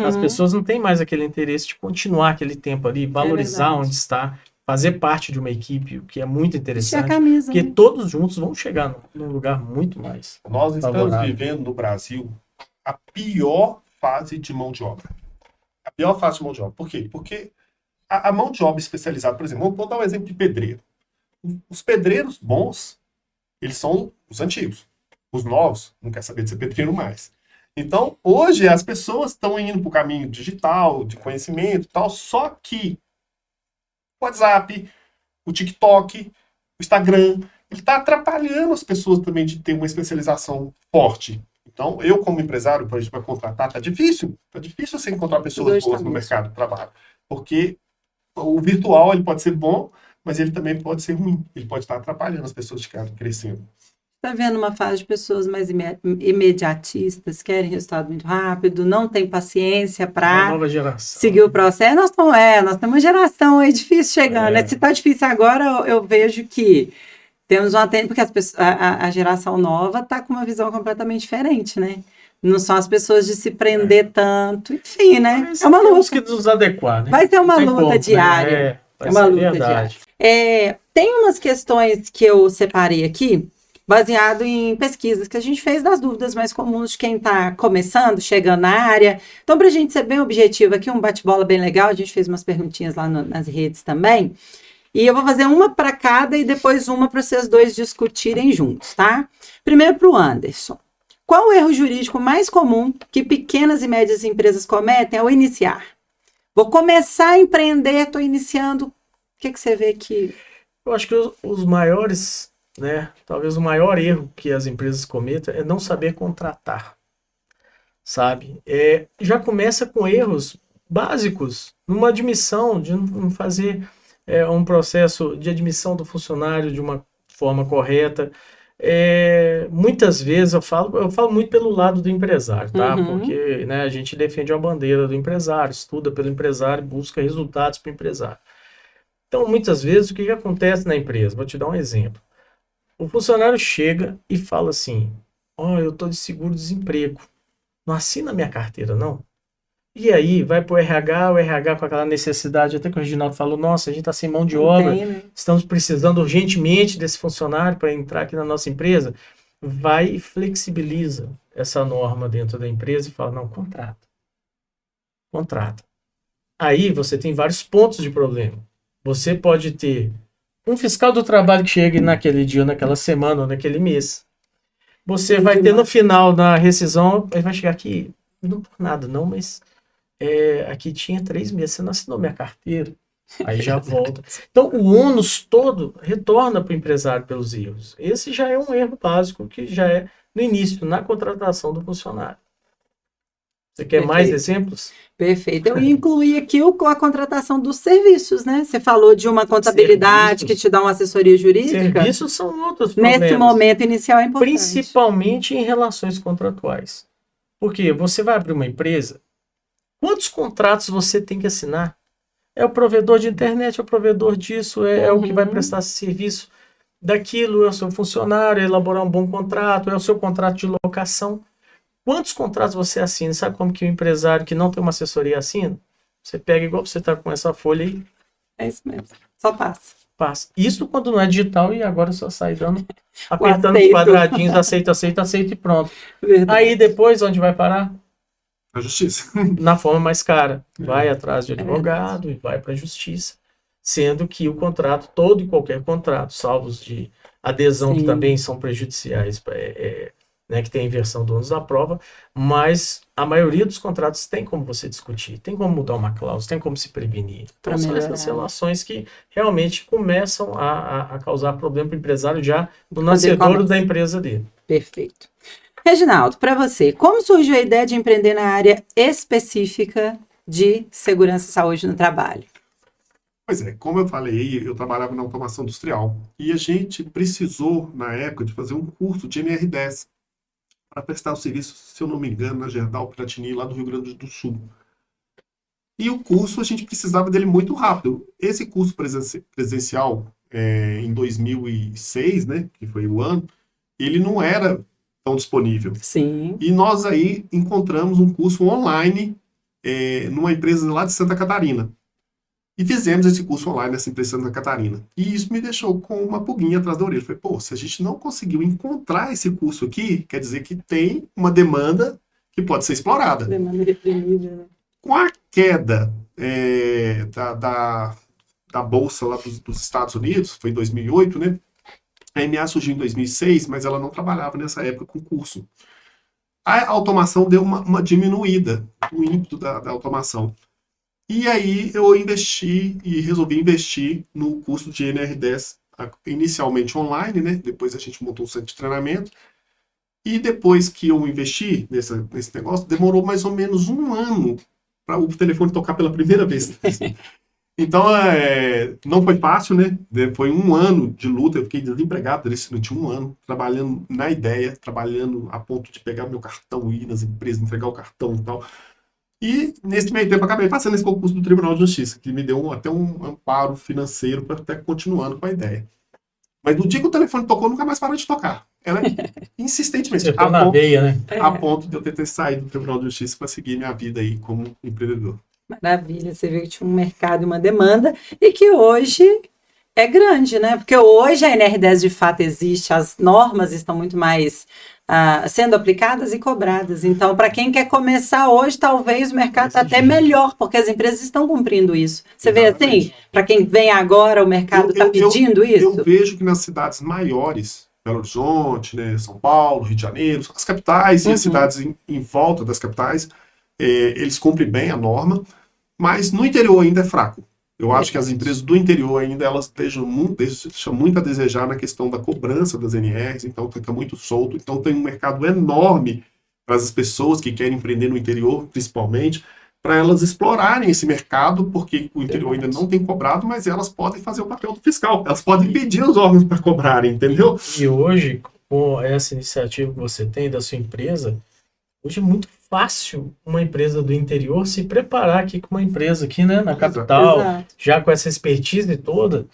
Speaker 2: As pessoas não têm mais aquele interesse de continuar aquele tempo ali, valorizar onde está, fazer parte de uma equipe, o que é muito interessante.
Speaker 1: Vestir a camisa,
Speaker 2: porque
Speaker 1: né?
Speaker 2: todos juntos vão chegar num lugar muito mais
Speaker 3: Nós estamos
Speaker 2: favorável.
Speaker 3: vivendo no Brasil a pior fase de mão de obra. A pior fase de mão de obra. Por quê? Porque a mão de obra especializada, por exemplo, vou dar um exemplo de pedreiro. Os pedreiros bons, eles são os antigos. Os novos não querem saber de ser pedreiro mais. Então, hoje, as pessoas estão indo para o caminho digital, de conhecimento e tal, só que o WhatsApp, o TikTok, o Instagram, ele está atrapalhando as pessoas também de ter uma especialização forte. Então, eu como empresário, para a gente contratar, tá difícil você encontrar pessoas boas no mercado de trabalho. Porque o virtual, ele pode ser bom, mas ele também pode ser ruim. Ele pode estar atrapalhando as pessoas que estão crescendo.
Speaker 1: Está vendo uma fase de pessoas mais imediatistas, querem resultado muito rápido, não tem paciência para seguir o processo. Nós temos uma geração aí difícil chegando, né? Se está difícil agora, eu vejo que temos uma tendência, porque a geração nova está com uma visão completamente diferente, né? Não são as pessoas de se prender tanto, enfim, né?
Speaker 2: Mas
Speaker 1: é uma luta.
Speaker 2: Temos que nos adequar, né?
Speaker 1: Vai ser uma luta diária.
Speaker 2: É uma luta diária.
Speaker 1: Tem umas questões que eu separei aqui, baseado em pesquisas que a gente fez das dúvidas mais comuns de quem está começando, chegando na área. Então, para a gente ser bem objetivo aqui, um bate-bola bem legal, a gente fez umas perguntinhas lá nas redes também. E eu vou fazer uma para cada e depois uma para vocês dois discutirem juntos, tá? Primeiro para o Anderson. Qual o erro jurídico mais comum que pequenas e médias empresas cometem ao iniciar? Vou começar a empreender, estou iniciando. O que você vê aqui?
Speaker 2: Eu acho que os maiores, né? Talvez o maior erro que as empresas cometam é não saber contratar, sabe? Já começa com erros básicos, numa admissão, de não fazer um processo de admissão do funcionário de uma forma correta. Muitas vezes eu falo muito pelo lado do empresário, tá? Porque, né, a gente defende a bandeira do empresário, estuda pelo empresário, busca resultados para o empresário. Então, muitas vezes, o que acontece na empresa? Vou te dar um exemplo. O funcionário chega e fala assim, eu estou de seguro-desemprego, não assina minha carteira, não? E aí, vai para o RH com aquela necessidade, até que o Reginaldo falou, nossa, a gente está sem mão de obra, estamos precisando urgentemente desse funcionário para entrar aqui na nossa empresa. Vai e flexibiliza essa norma dentro da empresa e fala, não, contrata. Aí você tem vários pontos de problema. Você pode ter um fiscal do trabalho que chega naquele dia, naquela semana ou naquele mês. Você vai ter no final da rescisão, ele vai chegar aqui, não por nada não, mas aqui tinha 3 meses, você não assinou minha carteira. Aí já volta. Então o ônus todo retorna para o empresário pelos erros. Esse já é um erro básico que já é no início, na contratação do funcionário. Você quer mais exemplos?
Speaker 1: Perfeito. Eu incluí aqui a contratação dos serviços, né? Você falou de uma contabilidade que te dá uma assessoria jurídica.
Speaker 2: Serviços são outros problemas.
Speaker 1: Nesse momento inicial é importante.
Speaker 2: Principalmente em relações contratuais. Porque você vai abrir uma empresa, quantos contratos você tem que assinar? É o provedor de internet, é o provedor disso, é o que vai prestar serviço daquilo, é o seu funcionário, é elaborar um bom contrato, é o seu contrato de locação. Quantos contratos você assina? Sabe como que o empresário que não tem uma assessoria assina? Você pega igual você está com essa folha aí.
Speaker 1: É isso mesmo. Só passa.
Speaker 2: Passa. Isso quando não é digital e agora só sai dando, apertando os quadradinhos, aceita e pronto.
Speaker 1: Verdade.
Speaker 2: Aí depois, onde vai parar?
Speaker 3: A justiça.
Speaker 2: na forma mais cara. Vai atrás de advogado e vai para a justiça. Sendo que o contrato, todo e qualquer contrato, salvo os de adesão, que
Speaker 1: Sim.
Speaker 2: também são prejudiciais, né, que tem a inversão do ônus da prova, mas a maioria dos contratos tem como você discutir, tem como mudar uma cláusula, tem como se prevenir.
Speaker 1: Pra
Speaker 2: Então, são
Speaker 1: melhorar.
Speaker 2: essas relações que realmente começam a causar problema para o empresário já no
Speaker 1: Poder
Speaker 2: nascedouro
Speaker 1: começar.
Speaker 2: da empresa dele.
Speaker 1: Perfeito. Reginaldo, para você, como surgiu a ideia de empreender na área específica de segurança e saúde no trabalho?
Speaker 3: Pois é, como eu falei, eu trabalhava na automação industrial e a gente precisou, na época, de fazer um curso de NR10 para prestar o serviço, se eu não me engano, na Gerdau Piratini, lá do Rio Grande do Sul. E o curso, a gente precisava dele muito rápido. Esse curso presencial, em 2006, né, que foi o ano, ele não era tão disponível.
Speaker 1: Sim.
Speaker 3: E nós aí encontramos um curso online numa empresa lá de Santa Catarina. E fizemos esse curso online nessa empresa de Santa Catarina. E isso me deixou com uma pulguinha atrás da orelha. Falei, pô, se a gente não conseguiu encontrar esse curso aqui, quer dizer que tem uma demanda que pode ser explorada.
Speaker 1: Demanda reprimida, né?
Speaker 3: Com a queda da Bolsa lá dos Estados Unidos, foi em 2008, né? A MA surgiu em 2006, mas ela não trabalhava nessa época com curso. A automação deu uma diminuída, o ímpeto da automação. E aí eu resolvi investir no curso de NR10, inicialmente online, né? Depois a gente montou um centro de treinamento. E depois que eu investi nesse negócio, demorou mais ou menos um ano para o telefone tocar pela primeira vez. Então, não foi fácil, né? Foi um ano de luta, eu fiquei desempregado durante um ano, trabalhando na ideia, trabalhando a ponto de pegar meu cartão, ir nas empresas, entregar o cartão e tal. E, nesse meio tempo, acabei passando esse concurso do Tribunal de Justiça, que me deu até um amparo financeiro para estar continuando com a ideia. Mas no dia que o telefone tocou, nunca mais parou de tocar. Ela insistentemente,
Speaker 2: Você tá na veia, né?
Speaker 3: a ponto de eu ter saído do Tribunal de Justiça para seguir minha vida aí como empreendedor.
Speaker 1: Maravilha, você viu que tinha um mercado e uma demanda e que hoje é grande, né? Porque hoje a NR10 de fato existe, as normas estão muito mais sendo aplicadas e cobradas. Então, para quem quer começar hoje, talvez o mercado está até melhor, porque as empresas estão cumprindo isso. Você vê assim, para quem vem agora, o mercado está pedindo isso?
Speaker 3: Eu vejo que nas cidades maiores, Belo Horizonte, né, São Paulo, Rio de Janeiro, as capitais e as cidades em volta das capitais, eles cumprem bem a norma, mas no interior ainda é fraco. Eu acho que as empresas do interior ainda, elas deixam muito a desejar na questão da cobrança das NRs, então fica muito solto. Então tem um mercado enorme para as pessoas que querem empreender no interior, principalmente, para elas explorarem esse mercado, porque o interior ainda não tem cobrado, mas elas podem fazer o papel do fiscal, elas podem pedir os órgãos para cobrarem, entendeu?
Speaker 2: E hoje, com essa iniciativa que você tem da sua empresa, hoje é muito fácil uma empresa do interior se preparar aqui com uma empresa aqui, né, na capital,
Speaker 1: Exato.
Speaker 2: já com essa expertise toda,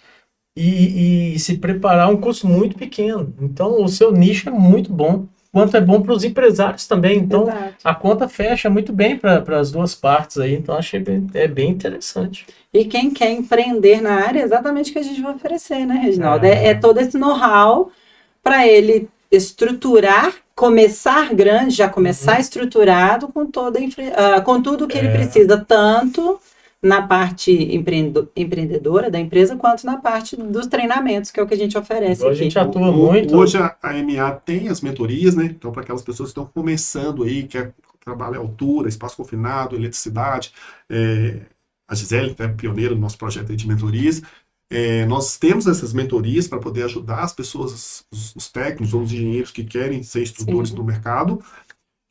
Speaker 2: e se preparar um custo muito pequeno. Então, o seu nicho é muito bom, quanto é bom para os empresários também. Então,
Speaker 1: Exato.
Speaker 2: a conta fecha muito bem para as duas partes aí. Então, achei bem interessante.
Speaker 1: E quem quer empreender na área é exatamente o que a gente vai oferecer, né, Reginaldo? É todo esse know-how para ele estruturar, começar grande, já começar estruturado com com tudo que ele precisa, tanto na parte empreendedora da empresa, quanto na parte dos treinamentos, que é o que a gente oferece
Speaker 2: Igual
Speaker 1: aqui.
Speaker 2: a gente atua muito.
Speaker 3: Hoje a MA tem as mentorias, né? Então, para aquelas pessoas que estão começando aí, quer trabalhar altura, espaço confinado, eletricidade, a Gisele é pioneira no nosso projeto aí de mentorias. Nós temos essas mentorias para poder ajudar as pessoas, os técnicos ou os engenheiros que querem ser instrutores no mercado.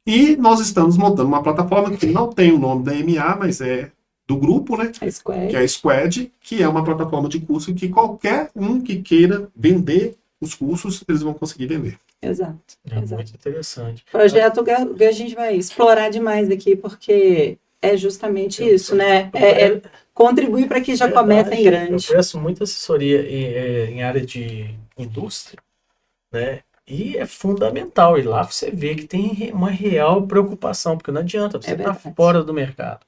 Speaker 3: E nós estamos montando uma plataforma que não tem o nome da MA, mas é do grupo, né?
Speaker 1: A Squad.
Speaker 3: Que é a Squad, que é uma plataforma de curso que qualquer um que queira vender os cursos, eles vão conseguir vender.
Speaker 1: Exato.
Speaker 2: Muito interessante.
Speaker 1: Projeto que a gente vai explorar demais aqui, porque é justamente isso, né? Contribuir para que já comecem grande.
Speaker 2: Eu presto muita assessoria em área de indústria, né? E é fundamental. E lá você vê que tem uma real preocupação, porque não adianta, você está fora do mercado.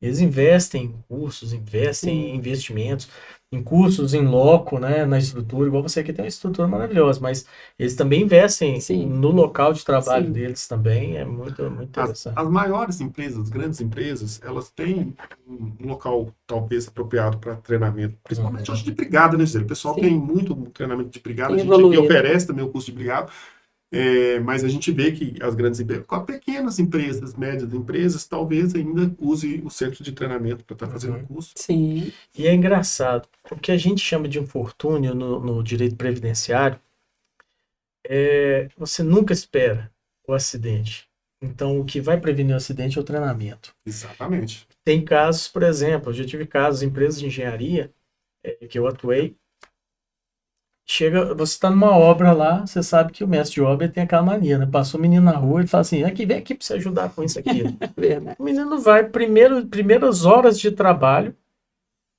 Speaker 2: Eles investem em cursos, investem em investimentos, em cursos em loco, né, na estrutura, igual você aqui tem uma estrutura maravilhosa, mas eles também investem
Speaker 1: Sim.
Speaker 2: no local de trabalho
Speaker 1: Sim.
Speaker 2: deles também, é muito, muito interessante.
Speaker 3: As maiores empresas, as grandes empresas, elas têm um local talvez apropriado para treinamento, principalmente hoje de brigada, né, Gisele? O pessoal
Speaker 1: Sim.
Speaker 3: tem muito treinamento de brigada,
Speaker 1: Tem
Speaker 3: a gente aqui
Speaker 1: evoluído.
Speaker 3: oferece também o curso de brigada, mas a gente vê que as grandes empresas, pequenas empresas, médias empresas, talvez ainda use o centro de treinamento para estar fazendo o curso.
Speaker 1: Sim.
Speaker 2: E é engraçado, o que a gente chama de infortúnio no direito previdenciário, você nunca espera o acidente. Então, o que vai prevenir o acidente é o treinamento.
Speaker 3: Exatamente.
Speaker 2: Tem casos, por exemplo, eu já tive casos, empresas de engenharia que eu atuei, você está numa obra lá, você sabe que o mestre de obra tem aquela mania, né? Passou o menino na rua e fala assim, vem aqui para você ajudar com isso aqui.
Speaker 1: Verdade.
Speaker 2: O menino vai, primeiras horas de trabalho,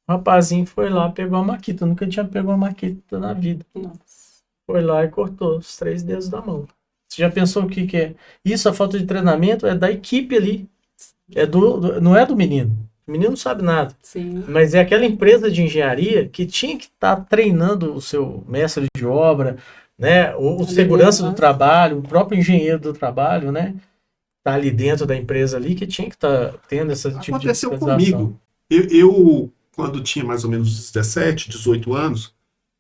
Speaker 2: o rapazinho foi lá, pegou a maquita, nunca tinha pegado uma maquita na vida.
Speaker 1: Nossa.
Speaker 2: Foi lá e cortou os 3 dedos da mão. Você já pensou o que é? Isso, a falta de treinamento é da equipe ali. Não é do menino. O menino não sabe nada.
Speaker 1: Sim.
Speaker 2: Mas é aquela empresa de engenharia que tinha que estar treinando o seu mestre de obra, né? O segurança do trabalho, o próprio engenheiro do trabalho, né? Tá ali dentro da empresa ali que tinha que estar tendo esse tipo de
Speaker 3: Aconteceu
Speaker 2: fiscalização.
Speaker 3: comigo. Eu, quando tinha mais ou menos 17, 18 anos,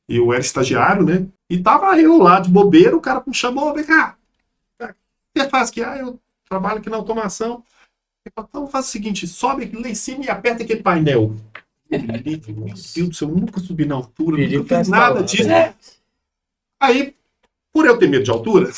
Speaker 3: eu era estagiário, né? E tava eu lá de bobeira, o cara me chamou, vem cá. O que você faz aqui? Eu trabalho aqui na automação. Então faz o seguinte, sobe aqui lá em cima e aperta aquele painel. Meu Deus do céu, eu nunca subi na altura, nunca fiz nada disso. Aí, por eu ter medo de altura,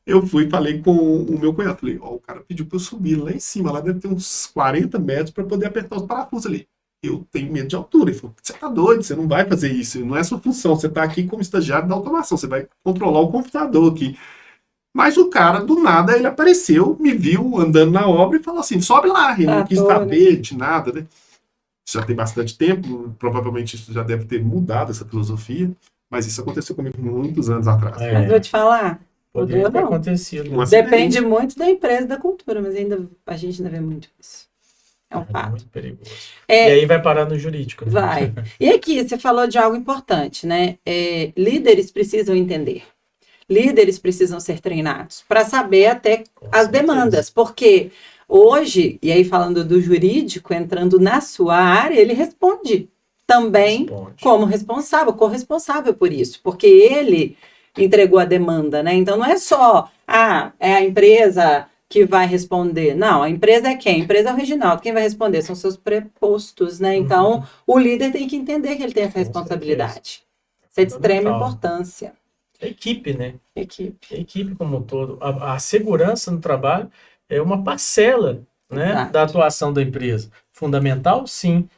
Speaker 3: eu fui e falei com o meu cunhado. Falei, o cara pediu pra eu subir lá em cima, lá deve ter uns 40 metros para poder apertar os parafusos ali. Eu tenho medo de altura. Ele falou, você tá doido, você não vai fazer isso, não é sua função, você tá aqui como estagiário da automação, você vai controlar o computador aqui. Mas o cara, do nada, ele apareceu, me viu andando na obra e falou assim, sobe lá, ele não quis saber de nada, né? Já tem bastante tempo, provavelmente isso já deve ter mudado essa filosofia, mas isso aconteceu comigo muitos anos atrás.
Speaker 1: Mas vou te falar,
Speaker 2: poderia ter acontecido.
Speaker 1: Depende muito da empresa, da cultura, mas a gente ainda vê muito isso. É um fato.
Speaker 2: Muito perigoso. E aí vai parar no jurídico. Né?
Speaker 1: Vai. E aqui, você falou de algo importante, né? Líderes precisam entender. Líderes precisam ser treinados para saber até as demandas, porque hoje, e aí falando do jurídico, entrando na sua área, ele responde também como responsável, corresponsável por isso, porque ele entregou a demanda, né? Então não é só, é a empresa que vai responder. Não, a empresa é quem? A empresa é o Reginaldo. Quem vai responder são seus prepostos, né? Então, o líder tem que entender que ele tem essa responsabilidade. Isso é de extrema importância.
Speaker 2: A equipe, né? A
Speaker 1: equipe
Speaker 2: como um todo. A segurança no trabalho é uma parcela, né, da atuação da empresa. Fundamental, sim,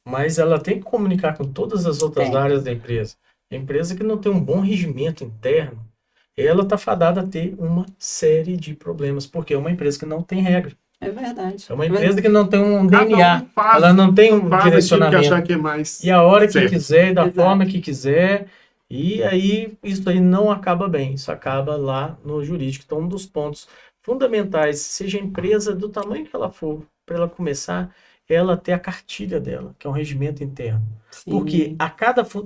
Speaker 2: mas ela tem que comunicar com todas as outras áreas da empresa. A empresa que não tem um bom regimento interno, ela está fadada a ter uma série de problemas, porque é uma empresa que não tem regra.
Speaker 1: É verdade.
Speaker 2: É uma empresa que não tem um DNA, ela não tem um direcionamento.
Speaker 3: Que achar que é mais
Speaker 2: e a hora que quiser, da forma que quiser, e aí isso aí não acaba bem, isso acaba lá no jurídico. Então, um dos pontos fundamentais, seja a empresa do tamanho que ela for, para ela começar, ela ter a cartilha dela, que é um regimento interno. Sim.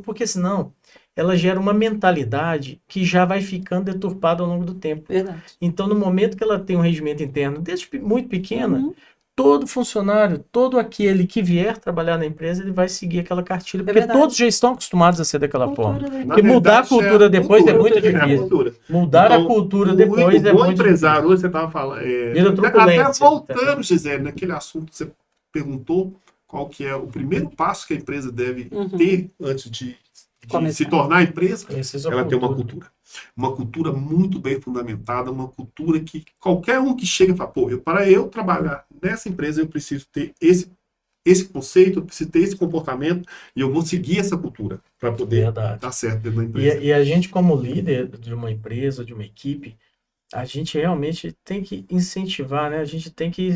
Speaker 2: Porque senão ela gera uma mentalidade que já vai ficando deturpada ao longo do tempo.
Speaker 1: Verdade.
Speaker 2: Então, no momento que ela tem um regimento interno, desde muito pequena, todo funcionário, todo aquele que vier trabalhar na empresa, ele vai seguir aquela cartilha, porque todos já estão acostumados a ser daquela forma. Porque mudar a cultura depois é muito difícil. Mudar a cultura depois é muito
Speaker 3: empresário, hoje você estava falando... até voltando, Gisele, naquele assunto que você perguntou, qual que é o primeiro passo que a empresa deve ter antes de se tornar empresa, ela tem uma cultura. Uma cultura muito bem fundamentada, uma cultura que qualquer um que chega e fala, para eu trabalhar nessa empresa, eu preciso ter esse conceito, eu preciso ter esse comportamento e eu vou seguir essa cultura para poder dar certo dentro da empresa.
Speaker 2: E a gente, como líder de uma empresa, de uma equipe, a gente realmente tem que incentivar, né? A gente tem que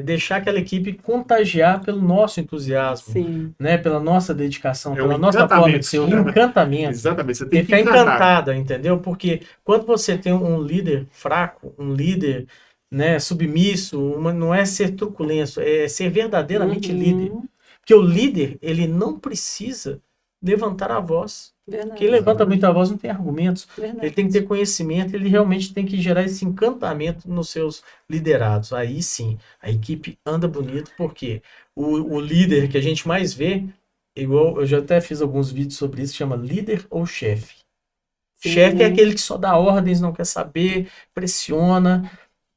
Speaker 2: deixar aquela equipe contagiar pelo nosso entusiasmo, né? Pela nossa dedicação, pela nossa forma de ser, o encantamento.
Speaker 3: Exatamente, você tem que
Speaker 2: ficar encantada, entendeu? Porque quando você tem um líder fraco, um líder né, submisso, não é ser truculento, é ser verdadeiramente líder. Porque o líder, ele não precisa levantar a voz.
Speaker 1: Verdade.
Speaker 2: Quem levanta muito a voz não tem argumentos.
Speaker 1: Verdade.
Speaker 2: Ele tem que ter conhecimento, ele realmente tem que gerar esse encantamento nos seus liderados. Aí sim, a equipe anda bonito, porque o líder que a gente mais vê, igual eu já até fiz alguns vídeos sobre isso, chama líder ou chefe.
Speaker 1: Sim.
Speaker 2: Chefe é aquele que só dá ordens, não quer saber, pressiona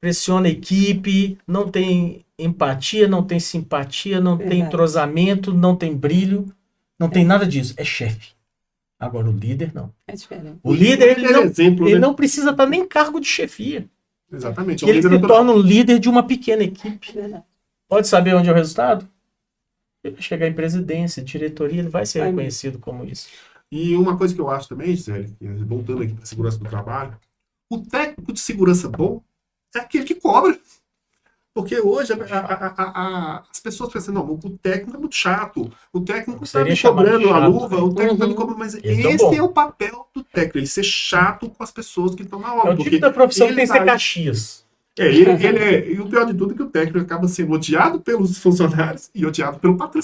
Speaker 2: a equipe, não tem empatia, não tem simpatia, não tem
Speaker 1: Verdade.
Speaker 2: entrosamento, não tem brilho, não tem nada disso. É chefe. Agora o líder não.
Speaker 1: É diferente.
Speaker 2: O líder
Speaker 3: exemplo,
Speaker 2: ele
Speaker 3: né?
Speaker 2: não precisa estar nem em cargo de chefia.
Speaker 3: Exatamente.
Speaker 2: Ele se torna um líder de uma pequena equipe.
Speaker 1: Verdade.
Speaker 2: Pode saber onde é o resultado? Ele vai chegar em presidência, diretoria, ele vai ser
Speaker 1: Vai
Speaker 2: reconhecido como isso.
Speaker 3: E uma coisa que eu acho também, Gisele, voltando aqui para a segurança do trabalho, o técnico de segurança bom é aquele que cobra. Porque hoje as pessoas pensam, não, o técnico é muito chato, o técnico está me cobrando a luva, o técnico está me cobrando, mas esse é o papel do técnico, ele ser chato com as pessoas que estão na obra.
Speaker 2: É o tipo da profissão que tem que ser Caxias.
Speaker 3: E o pior de tudo é que o técnico acaba sendo odiado pelos funcionários e odiado pelo patrão.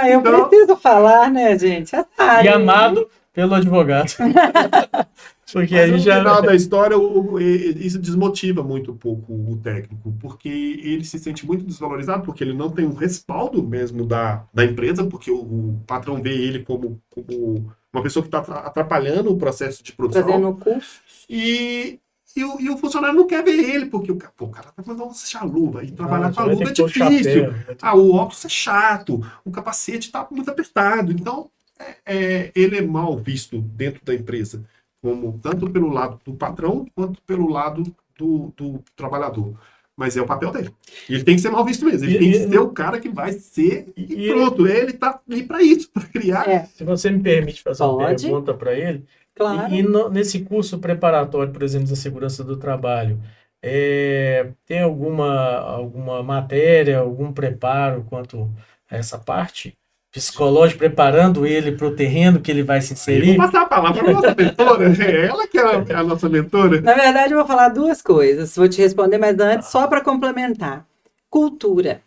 Speaker 1: Eu preciso falar, né, gente?
Speaker 2: E amado pelo advogado. Porque
Speaker 3: Mas
Speaker 2: aí
Speaker 3: no
Speaker 2: já...
Speaker 3: final da história, isso desmotiva muito um pouco o técnico, porque ele se sente muito desvalorizado, porque ele não tem um respaldo mesmo da empresa, porque o patrão vê ele como uma pessoa que está atrapalhando o processo de produção.
Speaker 1: Trazendo custos.
Speaker 3: E o funcionário não quer ver ele, porque o cara tá mandando você deixar a luva. E trabalhar com a luva é difícil. O óculos é chato, o capacete está muito apertado. Então, ele é mal visto dentro da empresa, tanto pelo lado do patrão, quanto pelo lado do trabalhador. Mas é o papel dele. E ele tem que ser mal visto mesmo. Ele tem que ser o cara que vai ser e pronto. Ele tá ali para isso, para criar.
Speaker 2: Se você me permite fazer uma pergunta para ele.
Speaker 1: Claro.
Speaker 2: E nesse curso preparatório, por exemplo, da segurança do trabalho, tem alguma matéria, algum preparo quanto a essa parte? Psicológico, preparando ele para o terreno que ele vai se inserir?
Speaker 3: Eu vou passar a palavra para a nossa mentora. Ela que é a nossa mentora.
Speaker 1: Na verdade, eu vou falar duas coisas. Vou te responder, mas antes, só para complementar. Cultura.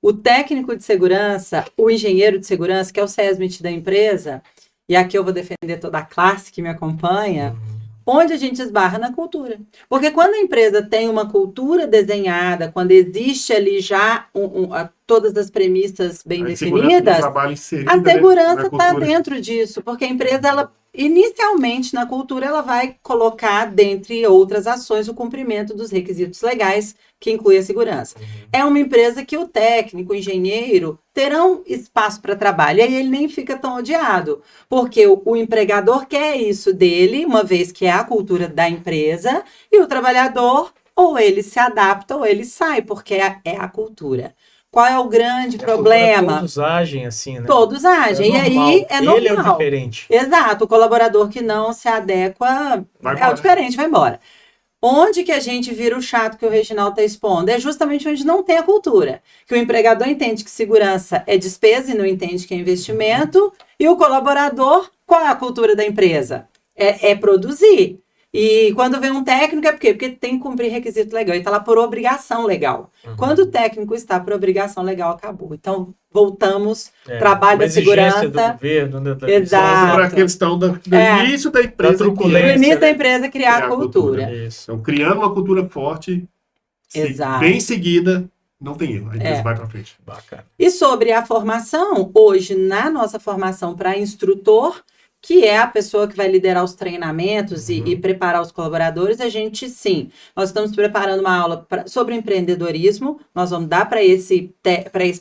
Speaker 1: O técnico de segurança, o engenheiro de segurança, que é o SESMIT da empresa, e aqui eu vou defender toda a classe que me acompanha, onde a gente esbarra na cultura. Porque quando a empresa tem uma cultura desenhada, quando existe ali já todas as premissas bem definidas, a segurança está dentro disso, porque a empresa, ela inicialmente na cultura, ela vai colocar, dentre outras ações, o cumprimento dos requisitos legais, que inclui a segurança. É uma empresa que o técnico, o engenheiro, terão espaço para trabalho, e aí ele nem fica tão odiado, porque o empregador quer isso dele, uma vez que é a cultura da empresa, e o trabalhador, ou ele se adapta, ou ele sai, porque é a cultura. Qual é o grande problema?
Speaker 2: Todos agem assim, né?
Speaker 1: Todos agem. E aí é normal.
Speaker 2: Ele é o diferente.
Speaker 1: Exato. O colaborador que não se adequa é o diferente, vai embora. Onde que a gente vira o chato que o Reginaldo está expondo? É justamente onde não tem a cultura. Que o empregador entende que segurança é despesa e não entende que é investimento. E o colaborador, qual é a cultura da empresa? É produzir. E quando vem um técnico, é por quê? Porque tem que cumprir requisito legal. Ele está lá por obrigação legal. Quando o técnico está por obrigação legal, acabou. Então, voltamos, trabalho da segurança.
Speaker 2: Do governo, né,
Speaker 1: exato.
Speaker 3: Para a questão do início da empresa.
Speaker 1: Do início da empresa criar a cultura.
Speaker 3: Então, criando uma cultura forte, bem seguida, não tem erro. A empresa vai para frente.
Speaker 2: Bacana.
Speaker 1: E sobre a formação, hoje, na nossa formação para instrutor, que é a pessoa que vai liderar os treinamentos e preparar os colaboradores, a gente, sim, nós estamos preparando uma aula sobre empreendedorismo, nós vamos dar para esse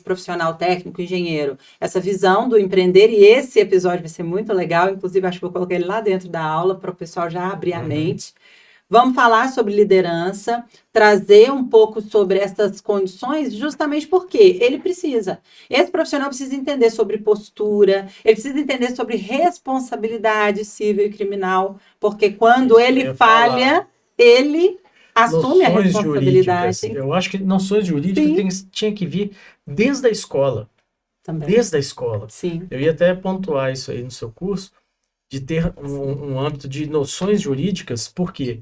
Speaker 1: profissional técnico, engenheiro, essa visão do empreender, e esse episódio vai ser muito legal, inclusive acho que vou colocar ele lá dentro da aula para o pessoal já abrir a mente. Vamos falar sobre liderança, trazer um pouco sobre essas condições, justamente porque ele precisa. Esse profissional precisa entender sobre postura, ele precisa entender sobre responsabilidade civil e criminal, porque quando ele falha, ele assume a responsabilidade.
Speaker 2: Eu acho que noções jurídicas tinha que vir desde a escola.
Speaker 1: Também.
Speaker 2: Desde a escola.
Speaker 1: Sim.
Speaker 2: Eu ia até pontuar isso aí no seu curso, de ter um âmbito de noções jurídicas, por quê?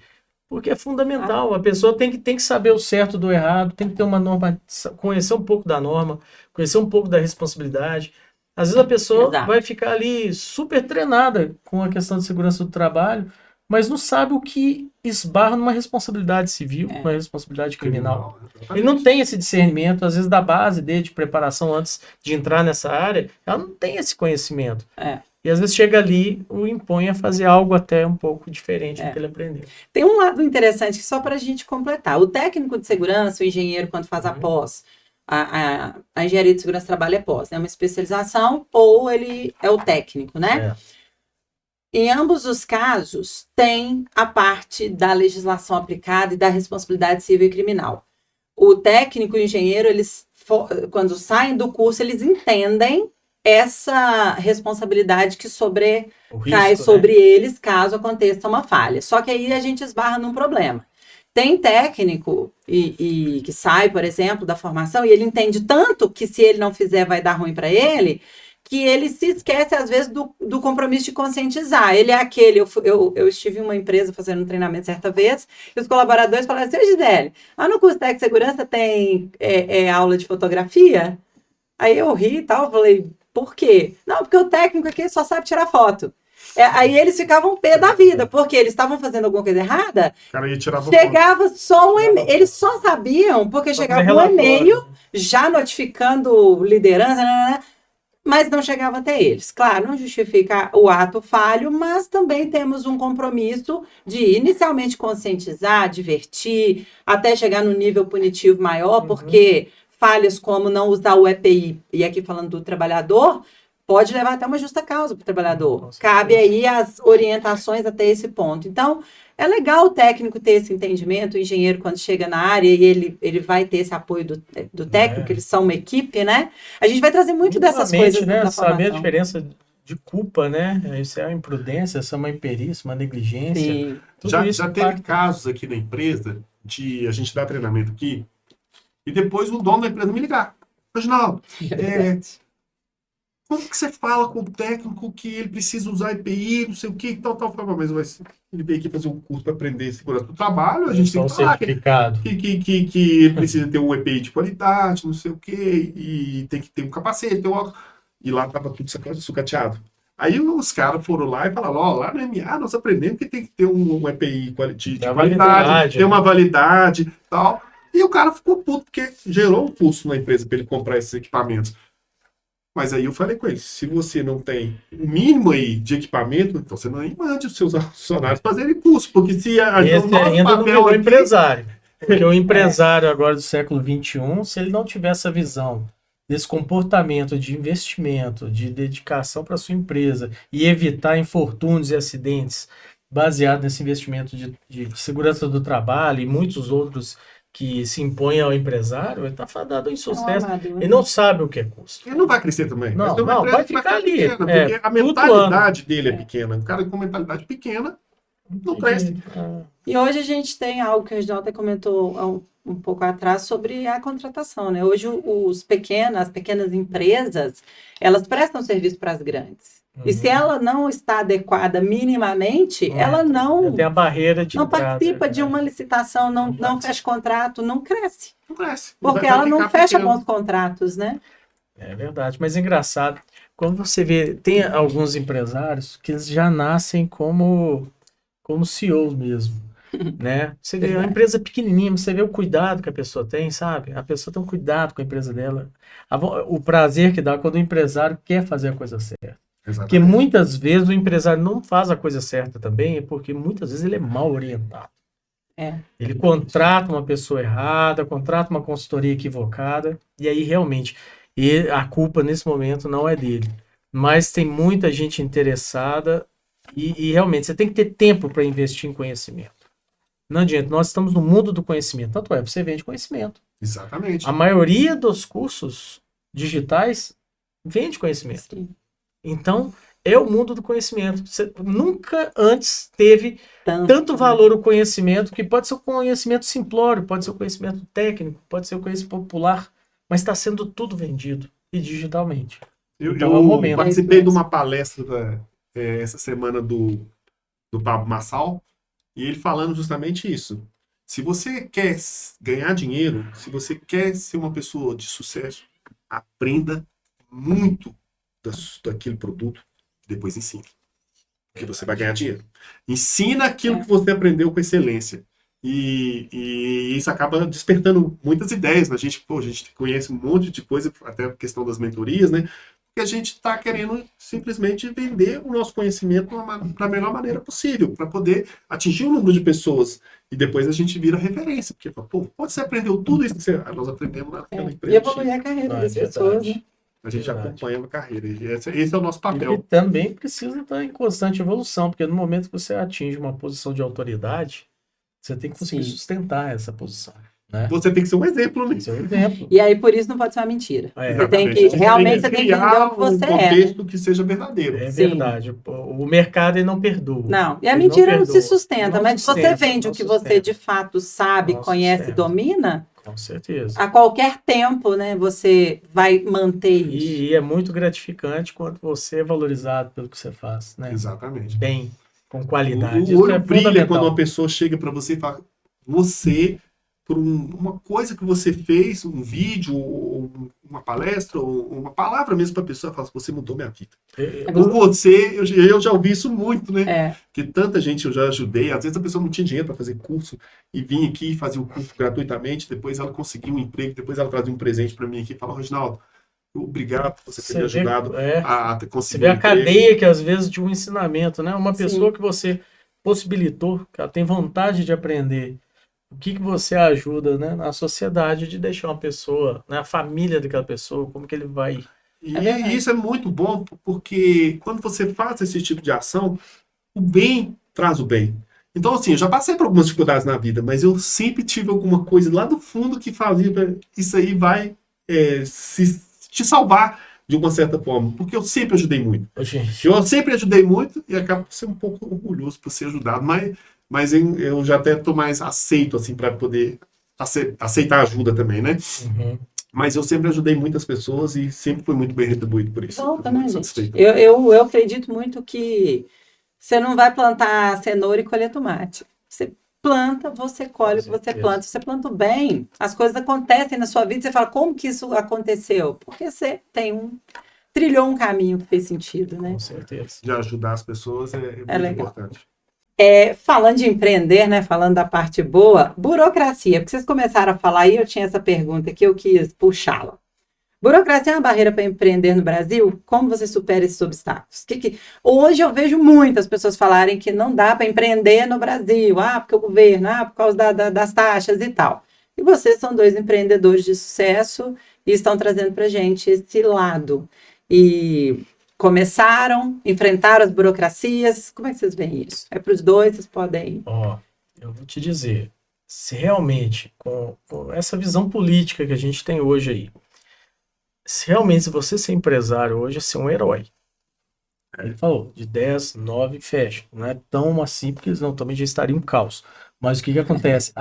Speaker 2: Porque é fundamental. A pessoa tem que saber o certo do errado, tem que ter uma norma, conhecer um pouco da norma, conhecer um pouco da responsabilidade. Às vezes a pessoa vai ficar ali super treinada com a questão de segurança do trabalho, mas não sabe o que esbarra numa responsabilidade civil, numa responsabilidade criminal. Ele não tem esse discernimento, às vezes da base dele, de preparação antes de entrar nessa área, ela não tem esse conhecimento. E às vezes chega ali, o impõe a fazer algo até um pouco diferente do que ele aprendeu.
Speaker 1: Tem um lado interessante que só para a gente completar. O técnico de segurança, o engenheiro, quando faz a pós, a engenharia de segurança do trabalho é pós, né? Uma especialização, ou ele é o técnico, né? Em ambos os casos, tem a parte da legislação aplicada e da responsabilidade civil e criminal. O técnico e o engenheiro, eles, quando saem do curso, eles entendem essa responsabilidade que cai sobre eles caso aconteça uma falha. Só que aí a gente esbarra num problema. Tem técnico e que sai, por exemplo, da formação e ele entende tanto que se ele não fizer vai dar ruim para ele, que ele se esquece às vezes do compromisso de conscientizar. Ele é aquele, eu estive em uma empresa fazendo um treinamento certa vez e os colaboradores falaram assim: Gisele, lá no curso de segurança tem aula de fotografia? Aí eu ri e tal, falei, por quê? Não, porque o técnico aqui só sabe tirar foto. Aí eles ficavam pé da vida, porque eles estavam fazendo alguma coisa errada.
Speaker 3: O cara ia tirar
Speaker 1: chegava só um e-mail. Eles só sabiam, porque chegava um e-mail já notificando liderança, mas não chegava até eles. Claro, não justifica o ato falho, mas também temos um compromisso de inicialmente conscientizar, advertir, até chegar no nível punitivo maior, porque falhas como não usar o EPI, e aqui falando do trabalhador, pode levar até uma justa causa para o trabalhador. Cabe aí as orientações até esse ponto. Então, é legal o técnico ter esse entendimento, o engenheiro, quando chega na área, e ele vai ter esse apoio do técnico, eles são uma equipe, né? A gente vai trazer muito dessas coisas,
Speaker 2: né? Saber a diferença de culpa, né? Isso é uma imprudência, isso é uma imperícia, uma negligência.
Speaker 3: Já teve casos aqui na empresa de a gente dar treinamento aqui, e depois o dono da empresa me ligar. Reginaldo, como que você fala com o técnico que ele precisa usar EPI, não sei o que, tal, mas ele veio aqui fazer um curso para aprender segurança do trabalho, a gente tem que falar que ele precisa ter um EPI de qualidade, não sei o que, e tem que ter um capacete, e lá tava tudo sucateado. Aí os caras foram lá e falaram, lá no MA nós aprendemos que tem que ter um EPI de qualidade, ter uma validade e tal. E o cara ficou puto, porque gerou um custo na empresa para ele comprar esses equipamentos. Mas aí eu falei com ele, se você não tem o mínimo aí de equipamento, então você não mande os seus funcionários fazerem curso, porque se
Speaker 2: esse ainda não virou empresário. Ele é um empresário agora do século XXI, se ele não tiver essa visão desse comportamento de investimento, de dedicação para sua empresa e evitar infortúnios e acidentes baseado nesse investimento de segurança do trabalho e muitos outros que se impõe ao empresário, ele está fadado em sucesso. Ele não sabe o que é custo.
Speaker 3: Ele não vai crescer também.
Speaker 2: Não, vai ficar ali.
Speaker 3: Pequena, porque a mentalidade dele é pequena. O cara com mentalidade pequena não cresce.
Speaker 1: E hoje a gente tem algo que o Reginaldo até comentou um pouco atrás sobre a contratação, né? Hoje as pequenas empresas, elas prestam serviço para as grandes. E se ela não está adequada minimamente, ela não
Speaker 2: tem a barreira de
Speaker 1: não participa de uma licitação, não fecha contrato, não cresce.
Speaker 3: Não cresce.
Speaker 1: Porque ela não fecha bons contratos, né?
Speaker 2: É verdade, mas é engraçado. Quando você vê, tem alguns empresários que eles já nascem como CEOs mesmo, né? Você vê uma empresa pequenininha, você vê o cuidado que a pessoa tem, sabe? A pessoa tem um cuidado com a empresa dela. O prazer que dá quando o empresário quer fazer a coisa certa.
Speaker 3: Exatamente.
Speaker 2: Porque muitas vezes o empresário não faz a coisa certa também, porque muitas vezes ele é mal orientado. Ele contrata uma pessoa errada, contrata uma consultoria equivocada, e aí realmente a culpa nesse momento não é dele. Mas tem muita gente interessada e realmente você tem que ter tempo para investir em conhecimento. Não adianta, nós estamos no mundo do conhecimento, tanto você vende conhecimento.
Speaker 3: Exatamente.
Speaker 2: A maioria dos cursos digitais vende conhecimento.
Speaker 1: Sim.
Speaker 2: Então, é o mundo do conhecimento. Você nunca antes teve tanto valor o conhecimento, que pode ser o conhecimento simplório, pode ser o conhecimento técnico, pode ser o conhecimento popular, mas está sendo tudo vendido e digitalmente. Então, é o momento.
Speaker 3: Participei de uma palestra essa semana do Pablo Massal, E ele falando justamente isso. Se você quer ganhar dinheiro, se você quer ser uma pessoa de sucesso, aprenda muito daquele produto, depois ensine. Porque você vai ganhar dinheiro. Ensina aquilo que você aprendeu com excelência. E isso acaba despertando muitas ideias. A gente conhece um monte de coisa, até a questão das mentorias, né? Que a gente está querendo simplesmente vender o nosso conhecimento da melhor maneira possível, para poder atingir um número de pessoas. E depois a gente vira referência. Porque, pô, você aprendeu tudo isso que nós aprendemos naquela empresa.
Speaker 1: E evoluir a carreira das pessoas, né?
Speaker 3: A gente acompanha a carreira. E esse é o nosso papel.
Speaker 2: E também precisa estar em constante evolução, porque no momento que você atinge uma posição de autoridade, você tem que conseguir sustentar essa posição. Né?
Speaker 3: Você tem que ser um exemplo, né?
Speaker 2: Ser um exemplo.
Speaker 1: E aí, por isso, não pode ser uma mentira.
Speaker 2: Você
Speaker 1: tem que, realmente, você tem que entender o que você
Speaker 3: um contexto que seja verdadeiro.
Speaker 2: É verdade. O mercado, ele não perdoa.
Speaker 1: Não, e a mentira não se sustenta, mas se você vende o que você, de fato, sabe, conhece e domina,
Speaker 2: com certeza,
Speaker 1: a qualquer tempo, né, você vai manter isso.
Speaker 2: E é muito gratificante quando você é valorizado pelo que você faz. Né?
Speaker 3: Exatamente.
Speaker 2: Bem, com qualidade.
Speaker 3: O olho brilha quando uma pessoa chega para você e fala, você... por uma coisa que você fez, um vídeo, ou uma palestra, ou uma palavra mesmo para a pessoa, fala, você mudou minha vida. Por você, eu já ouvi isso muito, né? Porque tanta gente eu já ajudei, às vezes a pessoa não tinha dinheiro para fazer curso, e vinha aqui e fazia o curso gratuitamente, depois ela conseguiu um emprego, depois ela trazia um presente para mim aqui e falava, Reginaldo, obrigado por você ter me ajudado a conseguir
Speaker 2: Você vê a cadeia que às vezes de um ensinamento, né? Uma pessoa que você possibilitou, que ela tem vontade de aprender, o que você ajuda, né, na sociedade de deixar uma pessoa, né, a família daquela pessoa, como que ele vai...
Speaker 3: E isso é muito bom, porque quando você faz esse tipo de ação, o bem traz o bem. Então, assim, eu já passei por algumas dificuldades na vida, mas eu sempre tive alguma coisa lá do fundo que fazia, isso aí vai te salvar de uma certa forma, porque eu sempre ajudei muito. Eu sempre ajudei muito e acabo sendo um pouco orgulhoso por ser ajudado, mas eu já até estou mais aceito, assim, para poder aceitar ajuda também, né?
Speaker 2: Uhum.
Speaker 3: Mas eu sempre ajudei muitas pessoas e sempre fui muito bem retribuído por isso.
Speaker 1: Volta, né, gente? Eu acredito muito que você não vai plantar cenoura e colher tomate. Você planta, você colhe o que você planta. Se você planta bem, as coisas acontecem na sua vida. Você fala, como que isso aconteceu? Porque você trilhou um caminho que fez sentido, né?
Speaker 2: Com certeza.
Speaker 3: De ajudar as pessoas é muito importante.
Speaker 1: Falando de empreender, né? Falando da parte boa, burocracia. Porque vocês começaram a falar aí, eu tinha essa pergunta que eu quis puxá-la. Burocracia é uma barreira para empreender no Brasil? Como você supera esses obstáculos? Hoje eu vejo muitas pessoas falarem que não dá para empreender no Brasil. Porque o governo, por causa das taxas e tal. E vocês são 2 empreendedores de sucesso e estão trazendo para a gente esse lado. E enfrentaram as burocracias. Como é que vocês veem isso? É para os dois, vocês podem...
Speaker 2: Eu vou te dizer, se realmente, com essa visão política que a gente tem hoje aí, se você ser empresário hoje é ser um herói. Ele falou, de 10, 9, fecha. Não é tão assim, porque senão também já estaria um caos. Mas o que acontece?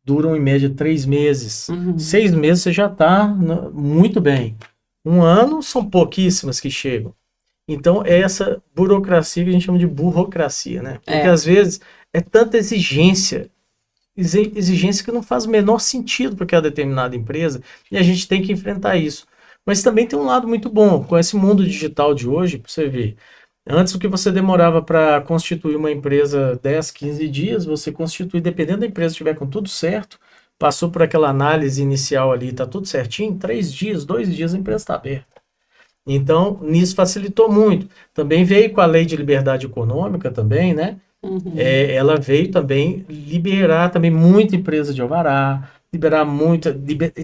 Speaker 2: Duram em média 3 meses. 6 meses você já está muito bem. 1 ano são pouquíssimas que chegam. Então é essa burocracia que a gente chama de burocracia, né? Porque às vezes é tanta exigência que não faz o menor sentido para aquela determinada empresa, e a gente tem que enfrentar isso. Mas também tem um lado muito bom, com esse mundo digital de hoje, para você ver, antes o que você demorava para constituir uma empresa 10, 15 dias, você constitui, dependendo da empresa, estiver com tudo certo, passou por aquela análise inicial ali, está tudo certinho, 3 dias, 2 dias a empresa está aberta. Então, nisso facilitou muito. Também veio com a lei de liberdade econômica também, né? Ela veio também liberar também muita empresa de alvará,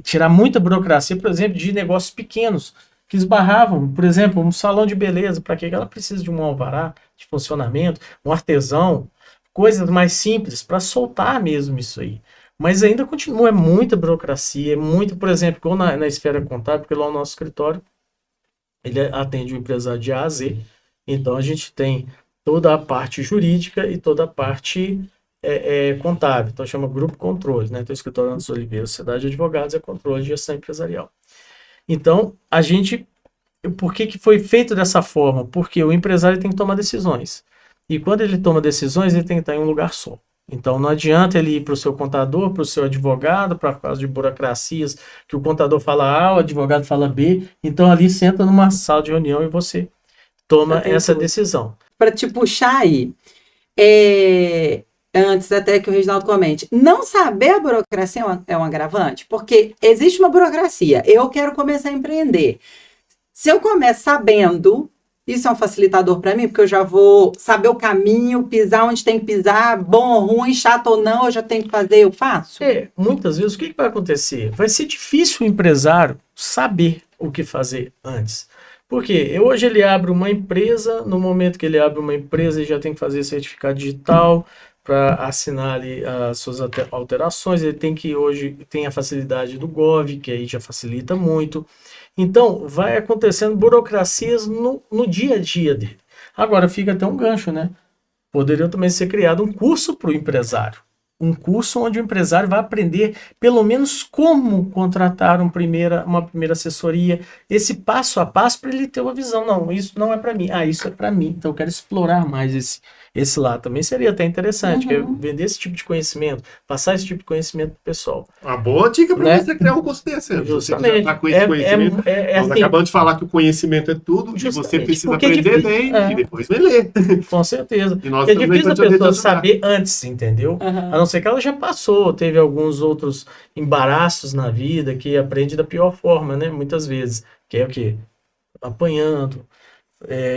Speaker 2: tirar muita burocracia, por exemplo, de negócios pequenos que esbarravam. Por exemplo, um salão de beleza, para que ela precisa de um alvará de funcionamento, um artesão, coisas mais simples para soltar mesmo isso aí. Mas ainda continua, é muita burocracia, por exemplo, igual na esfera contábil, porque lá o nosso escritório, ele atende o empresário de A a Z, então a gente tem toda a parte jurídica e toda a parte contábil, então chama Grupo Controle, né? Então o escritório Anderson Oliveira, Sociedade de Advogados, é controle de gestão empresarial. Então, por que foi feito dessa forma? Porque o empresário tem que tomar decisões. E quando ele toma decisões, ele tem que estar em um lugar só. Então não adianta ele ir para o seu contador, para o seu advogado, por causa de burocracias, que o contador fala A, o advogado fala B. Então ali senta numa sala de reunião e você toma essa decisão.
Speaker 1: Para te puxar aí, antes até que o Reginaldo comente, não saber a burocracia é um agravante? Porque existe uma burocracia, eu quero começar a empreender. Se eu começo sabendo, isso é um facilitador para mim, porque eu já vou saber o caminho, pisar onde tem que pisar, bom ou ruim, chato ou não, eu já tenho que fazer, eu faço?
Speaker 2: Muitas vezes, o que vai acontecer? Vai ser difícil o empresário saber o que fazer antes. Porque hoje ele abre uma empresa, no momento que ele abre uma empresa, ele já tem que fazer certificado digital para assinar ali as suas alterações. Ele hoje tem a facilidade do Gov, que aí já facilita muito. Então, vai acontecendo burocracias no dia a dia dele. Agora, fica até um gancho, né? Poderia também ser criado um curso para o empresário. Um curso onde o empresário vai aprender, pelo menos, como contratar uma primeira assessoria. Esse passo a passo para ele ter uma visão. Não, isso não é para mim. Isso é para mim. Então, eu quero explorar mais esse lado. Também seria até interessante, vender esse tipo de conhecimento, passar esse tipo de conhecimento para o pessoal.
Speaker 3: Uma boa dica para você criar um curso desse. Você já está com esse conhecimento. Nós acabamos de falar que o conhecimento é tudo, e você precisa aprender bem e depois vai ler.
Speaker 2: Com certeza.
Speaker 3: E nós
Speaker 2: é difícil a pessoa saber antes, entendeu? A não ser que ela já passou, teve alguns outros embaraços na vida, que aprende da pior forma, né? Muitas vezes. Que é o quê? Apanhando,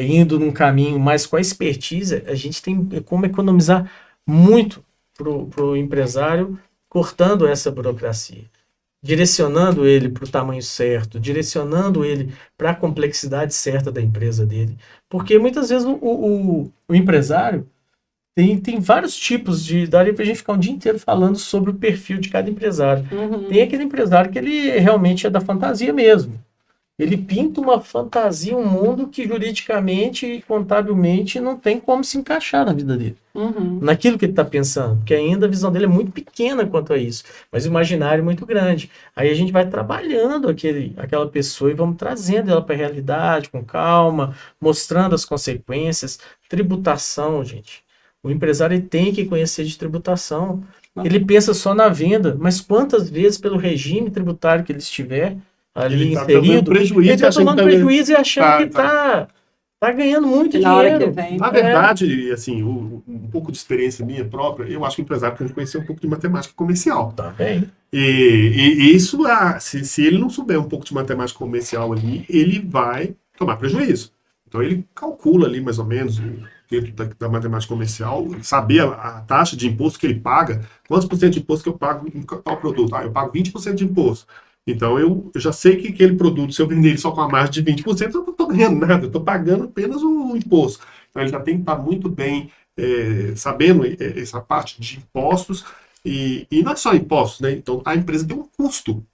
Speaker 2: indo num caminho, mas com a expertise, a gente tem como economizar muito para o empresário, cortando essa burocracia, direcionando ele para o tamanho certo, direcionando ele para a complexidade certa da empresa dele. Porque muitas vezes o empresário tem vários tipos daria para a gente ficar um dia inteiro falando sobre o perfil de cada empresário. Tem aquele empresário que ele realmente é da fantasia mesmo. Ele pinta uma fantasia, um mundo que juridicamente e contabilmente não tem como se encaixar na vida dele. Naquilo que ele está pensando, porque ainda a visão dele é muito pequena quanto a isso, mas o imaginário é muito grande. Aí a gente vai trabalhando aquela pessoa e vamos trazendo ela para a realidade com calma, mostrando as consequências. Tributação, gente. O empresário ele tem que conhecer de tributação. Ele pensa só na venda, mas quantas vezes pelo regime tributário que ele estiver ali inserido, ele está tomando prejuízo e achando que está ganhando muito dinheiro.
Speaker 3: Na verdade, assim, um pouco de experiência minha própria, eu acho que o empresário tem que conhecer um pouco de matemática comercial.
Speaker 2: Tá bem.
Speaker 3: E isso, se ele não souber um pouco de matemática comercial ali, ele vai tomar prejuízo. Então ele calcula ali mais ou menos, dentro da matemática comercial, saber a taxa de imposto que ele paga, quantos por cento de imposto que eu pago em tal produto. Eu pago 20% de imposto. Então, eu já sei que aquele produto, se eu vender ele só com a margem de 20%, eu não estou ganhando nada, eu estou pagando apenas o imposto. Então, ele já tem que estar muito bem sabendo essa parte de impostos, e não é só impostos, né? Então, a empresa tem um custo.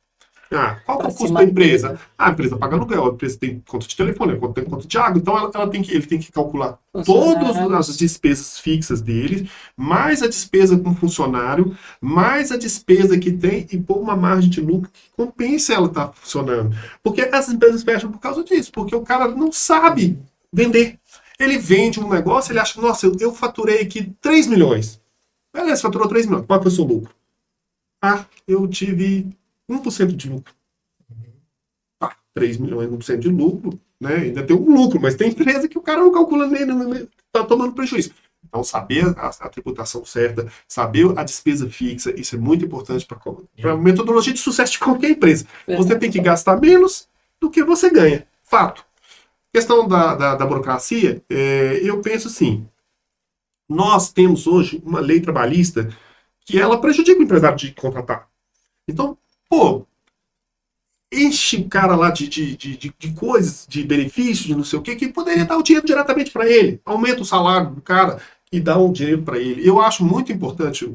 Speaker 3: Qual é o custo da empresa? A empresa paga aluguel, a empresa tem conta de telefone, tem conta de água, então ele tem que calcular todas as despesas fixas dele, mais a despesa com funcionário, mais a despesa que tem e pôr uma margem de lucro que compense ela estar funcionando. Porque as empresas fecham por causa disso, porque o cara não sabe vender. Ele vende um negócio, ele acha, nossa, eu faturei aqui 3 milhões. Beleza, faturou 3 milhões. Qual foi o seu lucro? Eu tive 1% de lucro. 3 milhões, 1% de lucro, né? Ainda tem um lucro, mas tem empresa que o cara não calcula nem, está tomando prejuízo. Então, saber a tributação certa, saber a despesa fixa, isso é muito importante para a metodologia de sucesso de qualquer empresa. Você tem que gastar menos do que você ganha. Fato. Questão da burocracia, eu penso assim, nós temos hoje uma lei trabalhista que ela prejudica o empresário de contratar. Então, enche o cara lá de coisas, de benefícios, de não sei o que poderia dar o dinheiro diretamente para ele. Aumenta o salário do cara e dá um dinheiro para ele. Eu acho muito importante,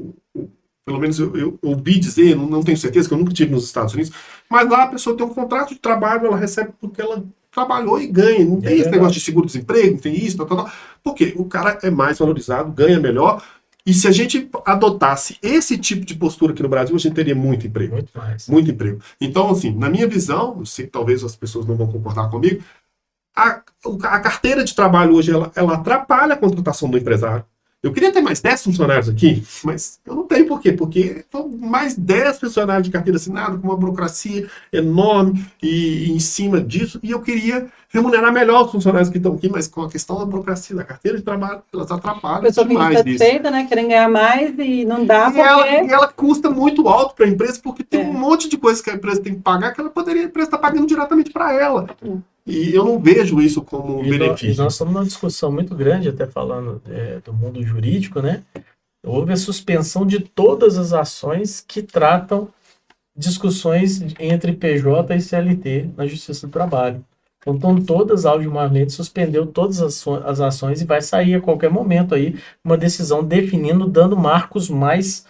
Speaker 3: pelo menos eu ouvi dizer, não tenho certeza, que eu nunca tive nos Estados Unidos, mas lá a pessoa tem um contrato de trabalho, ela recebe porque ela trabalhou e ganha. Não tem esse negócio de seguro-desemprego, não tem isso, tal. Porque o cara é mais valorizado, ganha melhor. E se a gente adotasse esse tipo de postura aqui no Brasil, a gente teria muito emprego.
Speaker 2: Muito mais.
Speaker 3: Muito emprego. Então, assim, na minha visão, eu sei que talvez as pessoas não vão concordar comigo, a carteira de trabalho hoje, ela atrapalha a contratação do empresário. Eu queria ter mais 10 funcionários aqui, mas eu não tenho por quê? Porque são mais 10 funcionários de carteira assinada, com uma burocracia enorme e em cima disso, e eu queria remunerar melhor os funcionários que estão aqui, mas com a questão da burocracia, da carteira de trabalho, elas atrapalham
Speaker 1: A pessoa fica
Speaker 3: demais disso.
Speaker 1: satisfeita, né? Querem ganhar mais e não dá porque...
Speaker 3: E ela custa muito alto para a empresa, porque tem um monte de coisas que a empresa tem que pagar que a empresa está pagando diretamente para ela. E eu não vejo isso como benefício.
Speaker 2: E nós estamos numa discussão muito grande, até falando do mundo jurídico, né? Houve a suspensão de todas as ações que tratam discussões entre PJ e CLT na Justiça do Trabalho. Então, estão todas, ultimamente, suspendeu todas as ações e vai sair a qualquer momento aí uma decisão definindo, dando marcos mais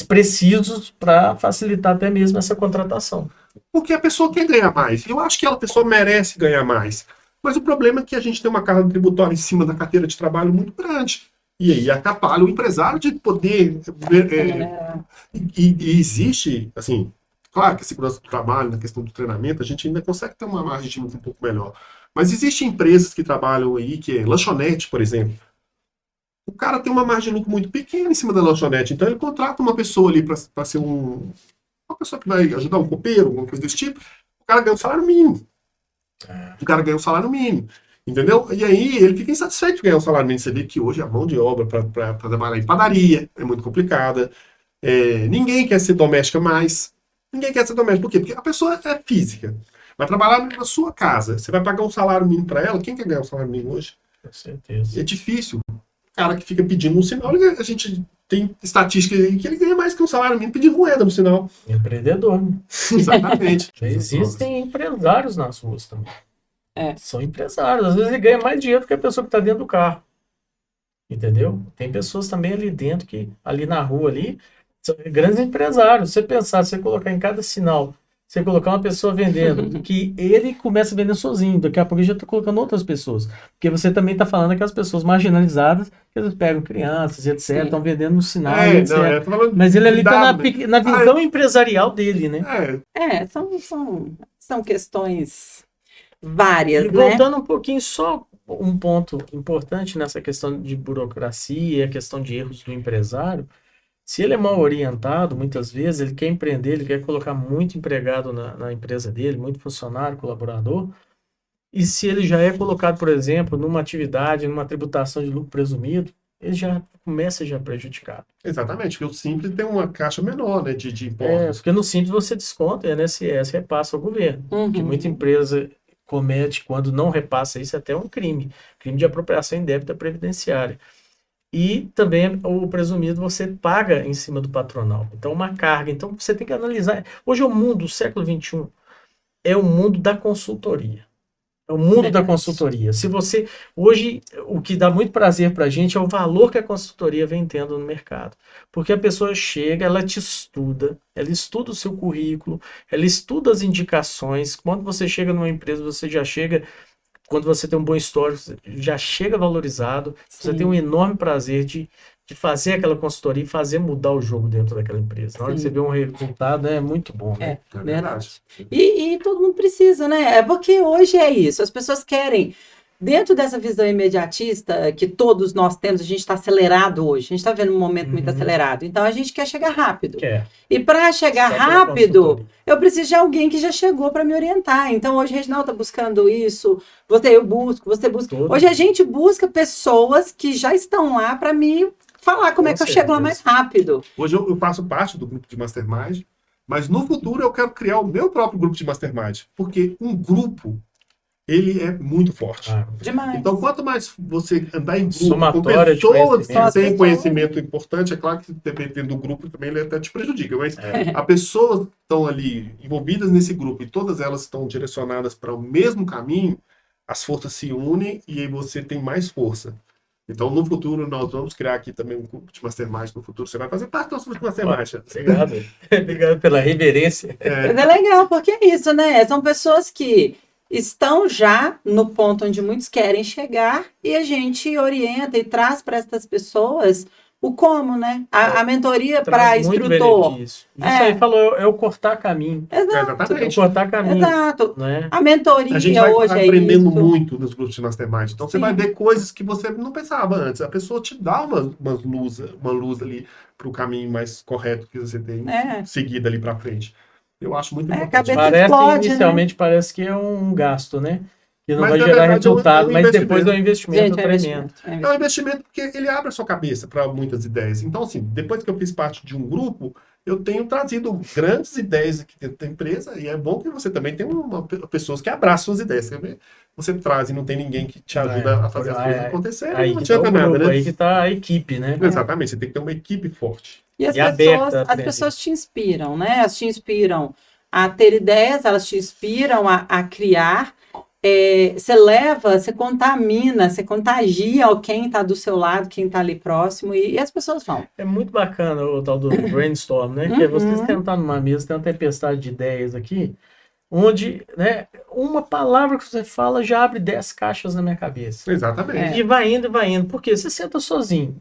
Speaker 2: precisos para facilitar até mesmo essa contratação.
Speaker 3: Porque a pessoa quer ganhar mais. Eu acho que a pessoa merece ganhar mais. Mas o problema é que a gente tem uma carga tributária em cima da carteira de trabalho muito grande. E aí atrapalha o empresário de poder... E existe, assim, claro que a segurança do trabalho, na questão do treinamento, a gente ainda consegue ter uma margem de lucro um pouco melhor. Mas existem empresas que trabalham aí, que é lanchonete, por exemplo. O cara tem uma margem de lucro muito pequena em cima da lanchonete. Então ele contrata uma pessoa ali para ser uma pessoa que vai ajudar um copeiro, alguma coisa desse tipo. O cara ganha um salário mínimo. Entendeu? E aí ele fica insatisfeito de ganhar um salário mínimo. Você vê que hoje a mão de obra para trabalhar em padaria é muito complicada. Ninguém quer ser doméstica mais. Ninguém quer ser doméstica. Por quê? Porque a pessoa é física. Vai trabalhar na sua casa. Você vai pagar um salário mínimo para ela. Quem quer ganhar um salário mínimo hoje?
Speaker 2: Com certeza.
Speaker 3: É difícil. O cara que fica pedindo um sinal, a gente tem estatística aí que ele ganha mais que um salário mínimo pedindo moeda no sinal.
Speaker 2: Empreendedor, né?
Speaker 3: Exatamente.
Speaker 2: Existem empresários nas ruas também. São empresários. Às vezes ele ganha mais dinheiro do que a pessoa que está dentro do carro. Entendeu? Tem pessoas também ali dentro, que ali na rua ali, são grandes empresários. Você pensar, você colocar em cada sinal, você colocar uma pessoa vendendo, que ele começa vendendo sozinho, daqui a pouco ele já está colocando outras pessoas. Porque você também está falando daquelas pessoas marginalizadas, que eles pegam crianças, etc., estão vendendo no sinal, etc. Mas ele ali está na visão empresarial dele, né?
Speaker 1: São questões várias,
Speaker 2: e
Speaker 1: né?
Speaker 2: voltando um pouquinho, só um ponto importante nessa questão de burocracia, a questão de erros do empresário. Se ele é mal orientado, muitas vezes, ele quer empreender, ele quer colocar muito empregado na empresa dele, muito funcionário, colaborador, e se ele já é colocado, por exemplo, numa atividade, numa tributação de lucro presumido, ele já começa já prejudicado.
Speaker 3: Exatamente, porque o Simples tem uma caixa menor, né, de impostos.
Speaker 2: Porque no Simples você desconta, e a INSS repassa ao governo. Que muita empresa comete, quando não repassa isso, é até um crime de apropriação indébita previdenciária. E também o presumido você paga em cima do patronal. Então, uma carga. Então, você tem que analisar. Hoje, o mundo, o século XXI, é o mundo da consultoria. É o mundo da consultoria. Hoje, o que dá muito prazer para a gente é o valor que a consultoria vem tendo no mercado. Porque a pessoa chega, ela te estuda, ela estuda o seu currículo, ela estuda as indicações. Quando você chega numa empresa, você já chega... Quando você tem um bom histórico, já chega valorizado. Sim. Você tem um enorme prazer de fazer aquela consultoria e fazer mudar o jogo dentro daquela empresa. Na hora que você vê um resultado, é muito bom. Né?
Speaker 1: É verdade. E todo mundo precisa, né? É porque hoje é isso. As pessoas querem, dentro dessa visão imediatista que todos nós temos, a gente está acelerado hoje. A gente está vendo um momento muito acelerado. Então, a gente quer chegar rápido. E para chegar rápido, eu preciso de alguém que já chegou para me orientar. Então, hoje o Reginaldo está buscando isso, você busca. Hoje a gente busca pessoas que já estão lá para me falar como é que eu chego lá mais rápido.
Speaker 3: Hoje eu faço parte do grupo de Mastermind, mas no futuro eu quero criar o meu próprio grupo de Mastermind. Porque um grupo, ele é muito forte.
Speaker 1: Demais.
Speaker 3: Então, quanto mais você andar em grupo com pessoas que têm conhecimento importante, é claro que dependendo do grupo também ele até te prejudica, mas as pessoas que estão ali envolvidas nesse grupo e todas elas estão direcionadas para o mesmo caminho, as forças se unem e aí você tem mais força. Então, no futuro, nós vamos criar aqui também um grupo de Mastermind. No futuro, você vai fazer parte do nosso grupo de Mastermind.
Speaker 2: Obrigado. Obrigado pela reverência.
Speaker 1: Mas é legal, porque é isso, né? São pessoas que estão já no ponto onde muitos querem chegar e a gente orienta e traz para essas pessoas o como, né? A mentoria para
Speaker 2: Traz muito
Speaker 1: instrutor.
Speaker 2: benefício. Isso aí falou, é o cortar caminho.
Speaker 1: Exato.
Speaker 2: É o
Speaker 3: Exatamente.
Speaker 2: cortar caminho.
Speaker 1: Exato.
Speaker 2: Né?
Speaker 1: A mentoria
Speaker 3: A gente vai
Speaker 1: hoje é
Speaker 3: aprendendo
Speaker 1: isso.
Speaker 3: muito nos grupos de mastermind. Então você
Speaker 1: Sim.
Speaker 3: vai ver coisas que você não pensava antes. A pessoa te dá uma luz ali para o caminho mais correto que você tem seguido ali para frente. Eu acho muito importante.
Speaker 1: Cabeça
Speaker 2: Parece,
Speaker 1: explode,
Speaker 2: inicialmente, parece que é um gasto, né? Que não
Speaker 3: Mas,
Speaker 2: vai
Speaker 3: na
Speaker 2: gerar
Speaker 3: verdade,
Speaker 2: resultado,
Speaker 3: é um
Speaker 2: mas depois é um
Speaker 3: investimento.
Speaker 2: investimento
Speaker 1: Gente,
Speaker 2: tremendo.
Speaker 3: É um investimento porque ele abre a sua cabeça para muitas ideias. Então, assim, depois que eu fiz parte de um grupo, eu tenho trazido grandes ideias aqui dentro da empresa e é bom que você também tenha pessoas que abraçam suas ideias. Você traz e não tem ninguém que te ajuda a fazer as coisas acontecerem,
Speaker 2: Aí
Speaker 3: não
Speaker 2: que tá
Speaker 3: adianta
Speaker 2: o
Speaker 3: nada,
Speaker 2: grupo,
Speaker 3: né?
Speaker 2: aí que tá a equipe, né?
Speaker 3: Exatamente, você tem que ter uma equipe forte.
Speaker 1: E as
Speaker 2: aberta,
Speaker 1: pessoas te inspiram, né? Elas te inspiram a ter ideias, elas te inspiram a criar. Você contamina, você contagia quem está do seu lado, quem está ali próximo, e as pessoas vão.
Speaker 2: É muito bacana o tal do brainstorm, né? Que é você sentar numa mesa, tem uma tempestade de ideias aqui, onde, né, uma palavra que você fala já abre 10 caixas na minha cabeça.
Speaker 3: Exatamente.
Speaker 2: E vai indo, porque você senta sozinho.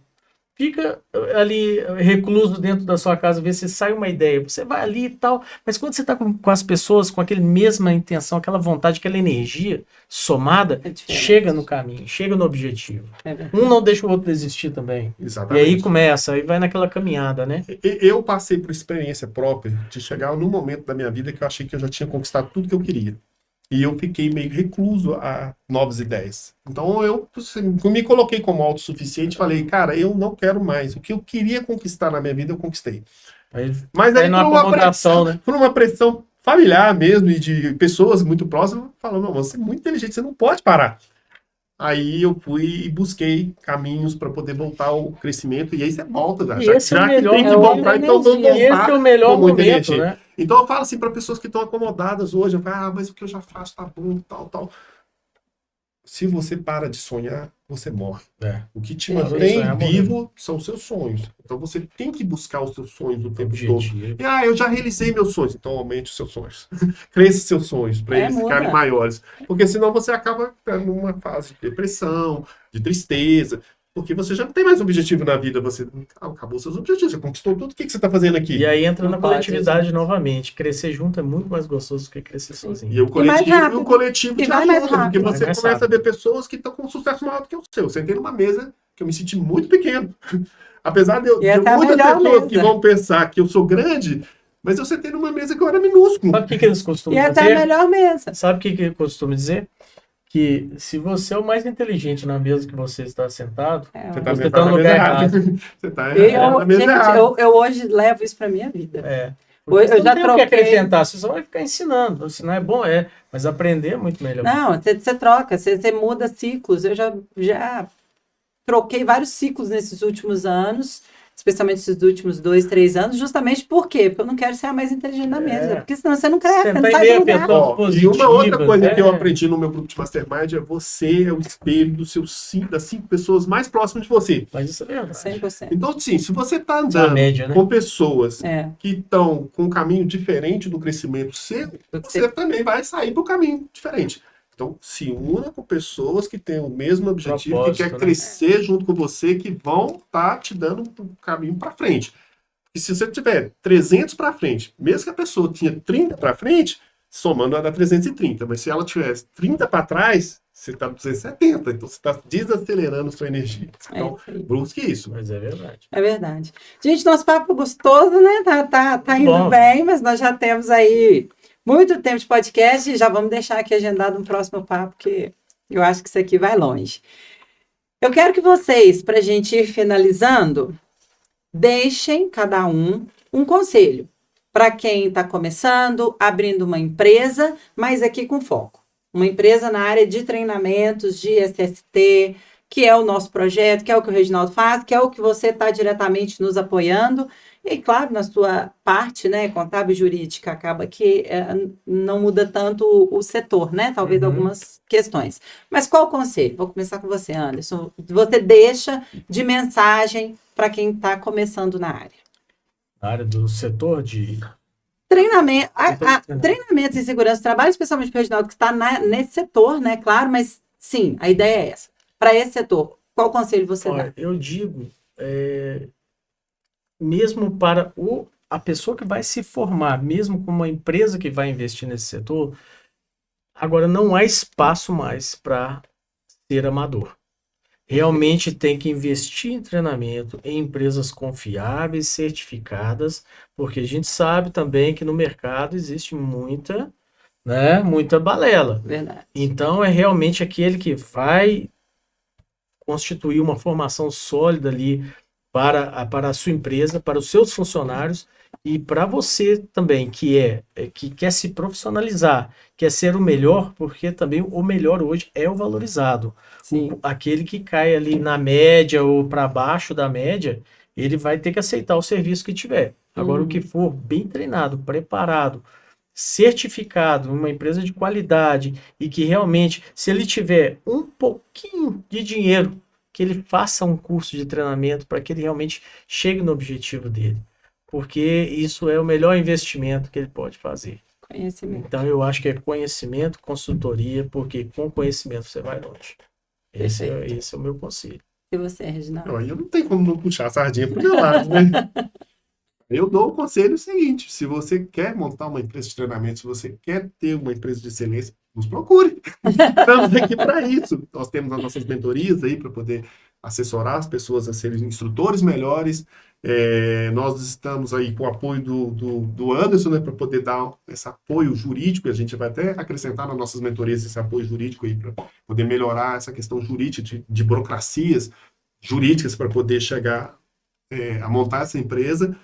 Speaker 2: Fica ali recluso dentro da sua casa, vê se sai uma ideia. Você vai ali e tal, mas quando você está com as pessoas com aquela mesma intenção, aquela vontade, aquela energia somada, chega no caminho, chega no objetivo. Um não deixa o outro desistir também.
Speaker 3: Exatamente.
Speaker 2: E aí começa, aí vai naquela caminhada, né?
Speaker 3: Eu passei por experiência própria de chegar num momento da minha vida que eu achei que eu já tinha conquistado tudo que eu queria. E eu fiquei meio recluso a novas ideias. Então eu me coloquei como autossuficiente e falei, cara, eu não quero mais. O que eu queria conquistar na minha vida, eu conquistei. Mas aí por uma pressão familiar mesmo e de pessoas muito próximas, falando, não, você é muito inteligente, você não pode parar. Aí eu fui e busquei caminhos para poder voltar ao crescimento, e aí você volta.
Speaker 2: Esse é o melhor
Speaker 3: tem que voltar, então vamos voltar.
Speaker 2: Esse é o melhor momento, né?
Speaker 3: Então eu falo assim para pessoas que estão acomodadas hoje, eu falo, mas o que eu já faço tá bom, tal. Se você para de sonhar, você morre. O que te mantém vivo são os seus sonhos. Então você tem que buscar os seus sonhos o tempo todo. E eu já realizei meus sonhos, então aumente os seus sonhos. Cresça seus sonhos para eles ficarem maiores. Porque senão você acaba numa fase de depressão, de tristeza. Porque você já não tem mais objetivo na vida, você acabou seus objetivos, você conquistou tudo, o que você está fazendo aqui?
Speaker 2: E aí entra na coletividade novamente. Crescer junto é muito mais gostoso do que crescer sozinho.
Speaker 3: E o coletivo te ajuda, porque você começa a ver pessoas que estão com um sucesso maior do que o seu. Você tem numa mesa que eu me senti muito pequeno. Apesar de muitas pessoas que vão pensar que eu sou grande, mas eu sentei numa mesa que eu era minúsculo.
Speaker 2: Sabe o que eles costumam dizer?
Speaker 1: E essa é a melhor mesa.
Speaker 2: Sabe o que eu costumo dizer? Que se você é o mais inteligente na mesa que você está sentado, você está no lugar errado.
Speaker 3: Você está na mesa errada.
Speaker 1: Eu hoje levo isso para minha vida.
Speaker 2: Eu já troquei. Não tem o que acrescentar, você só vai ficar ensinando. Ensinar é bom, mas aprender é muito melhor.
Speaker 1: Não, você troca, você muda ciclos. Eu já troquei vários ciclos nesses últimos anos, especialmente esses últimos 2, 3 anos, justamente por quê? Porque eu não quero ser a mais inteligente da mesa, porque senão você não cresce, você não sai do lugar.
Speaker 3: E uma outra coisa que eu aprendi no meu grupo de Mastermind é você é o espelho das 5 pessoas mais próximas de você.
Speaker 2: Mas isso é verdade.
Speaker 1: 100%.
Speaker 3: Então, sim, se você está andando com pessoas que estão com um caminho diferente do crescimento seu, você também vai sair para o caminho diferente. Então, se una com pessoas que têm o mesmo objetivo, que quer crescer junto com você, que vão estar te dando um caminho para frente. E se você tiver 300 para frente, mesmo que a pessoa tinha 30 para frente, somando ela dá 330. Mas se ela tivesse 30 para trás, você está 270. Então, você está desacelerando sua energia. Então, busque isso.
Speaker 2: Mas é verdade.
Speaker 1: É verdade. Gente, nosso papo gostoso, né? Tá indo bem, mas nós já temos aí muito tempo de podcast e já vamos deixar aqui agendado um próximo papo, porque eu acho que isso aqui vai longe. Eu quero que vocês, para a gente ir finalizando, deixem cada um conselho para quem está começando, abrindo uma empresa, mas aqui com foco. Uma empresa na área de treinamentos, de SST, que é o nosso projeto, que é o que o Reginaldo faz, que é o que você está diretamente nos apoiando. E, claro, na sua parte, né, contábil e jurídica, acaba que não muda tanto o setor, né? Talvez algumas questões. Mas qual o conselho? Vou começar com você, Anderson. Você deixa de mensagem para quem está começando na área?
Speaker 2: Na área do setor de...
Speaker 1: Treinamento, treinamentos em segurança do trabalho, especialmente para o Reginaldo, que está nesse setor, né? Claro, mas sim, a ideia é essa. Para esse setor, qual conselho você dá?
Speaker 2: Eu digo mesmo para a pessoa que vai se formar, mesmo com uma empresa que vai investir nesse setor, agora não há espaço mais para ser amador. Realmente tem que investir em treinamento em empresas confiáveis, certificadas, porque a gente sabe também que no mercado existe muita, né, muita balela.
Speaker 1: Verdade.
Speaker 2: Então é realmente aquele que vai constituir uma formação sólida ali para a sua empresa, para os seus funcionários e para você também, que quer se profissionalizar, quer ser o melhor, porque também o melhor hoje é o valorizado.
Speaker 1: Sim.
Speaker 2: Aquele que cai ali na média ou para baixo da média, ele vai ter que aceitar o serviço que tiver. Agora, o que for bem treinado, preparado, certificado, uma empresa de qualidade e que realmente, se ele tiver um pouquinho de dinheiro, que ele faça um curso de treinamento para que ele realmente chegue no objetivo dele. Porque isso é o melhor investimento que ele pode fazer.
Speaker 1: Conhecimento.
Speaker 2: Então, eu acho que é conhecimento, consultoria, porque com conhecimento você vai longe. Esse é o meu conselho.
Speaker 1: E você, Reginaldo?
Speaker 3: Eu não tenho como não puxar a sardinha pro meu lado, né? Eu dou o conselho seguinte: se você quer montar uma empresa de treinamento, se você quer ter uma empresa de excelência, nos procure. Estamos aqui para isso. Nós temos as nossas mentorias aí para poder assessorar as pessoas a serem instrutores melhores. Nós estamos aí com o apoio do Anderson, né, para poder dar esse apoio jurídico. A gente vai até acrescentar nas nossas mentorias esse apoio jurídico aí para poder melhorar essa questão jurídica, de burocracias jurídicas para poder chegar a montar essa empresa.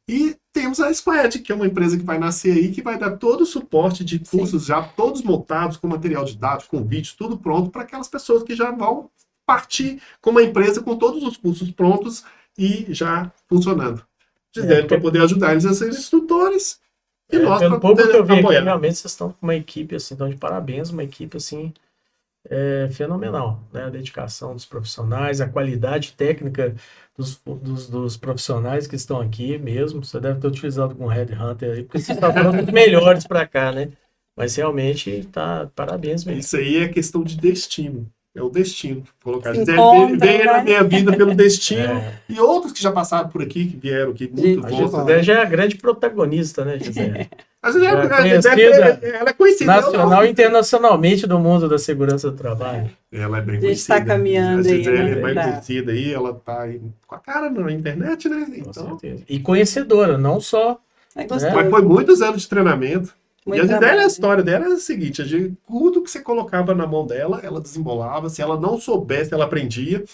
Speaker 3: E temos a Squad, que é uma empresa que vai nascer aí, que vai dar todo o suporte de cursos já todos montados, com material didático, com vídeos, tudo pronto, para aquelas pessoas que já vão partir com uma empresa com todos os cursos prontos e já funcionando. Dizendo para poder ajudar eles a ser instrutores e nós para poder
Speaker 2: que eu vi
Speaker 3: apoiar.
Speaker 2: Aqui, realmente vocês estão com uma equipe assim, então de parabéns, uma equipe assim fenomenal, né? A dedicação dos profissionais, a qualidade técnica dos profissionais que estão aqui mesmo. Você deve ter utilizado algum headhunter aí, porque vocês estão falando dos melhores para cá, né? Mas realmente tá parabéns mesmo.
Speaker 3: Isso aí é questão de destino. É o destino. Colocar.
Speaker 1: Veio
Speaker 3: na minha vida pelo destino. E outros que já passaram por aqui, que vieram aqui, muito bons.
Speaker 2: A Gisele já é a grande protagonista, né, Gisele?
Speaker 3: Ela é conhecida.
Speaker 2: Nacional e internacionalmente do mundo da segurança do trabalho.
Speaker 3: Ela é bem
Speaker 1: A gente
Speaker 3: conhecida.
Speaker 1: está caminhando aí,
Speaker 3: Ela
Speaker 1: né?
Speaker 3: é bem conhecida aí, ela tá aí com a cara na internet, né? Então,
Speaker 2: com certeza. E conhecedora, não só...
Speaker 1: É gostoso.
Speaker 3: Mas foi muitos anos de treinamento.
Speaker 1: Muito
Speaker 3: E a
Speaker 1: trabalho,
Speaker 3: ideia, a história dela é a seguinte: tudo que você colocava na mão dela, ela desembolava. Se ela não soubesse, ela aprendia.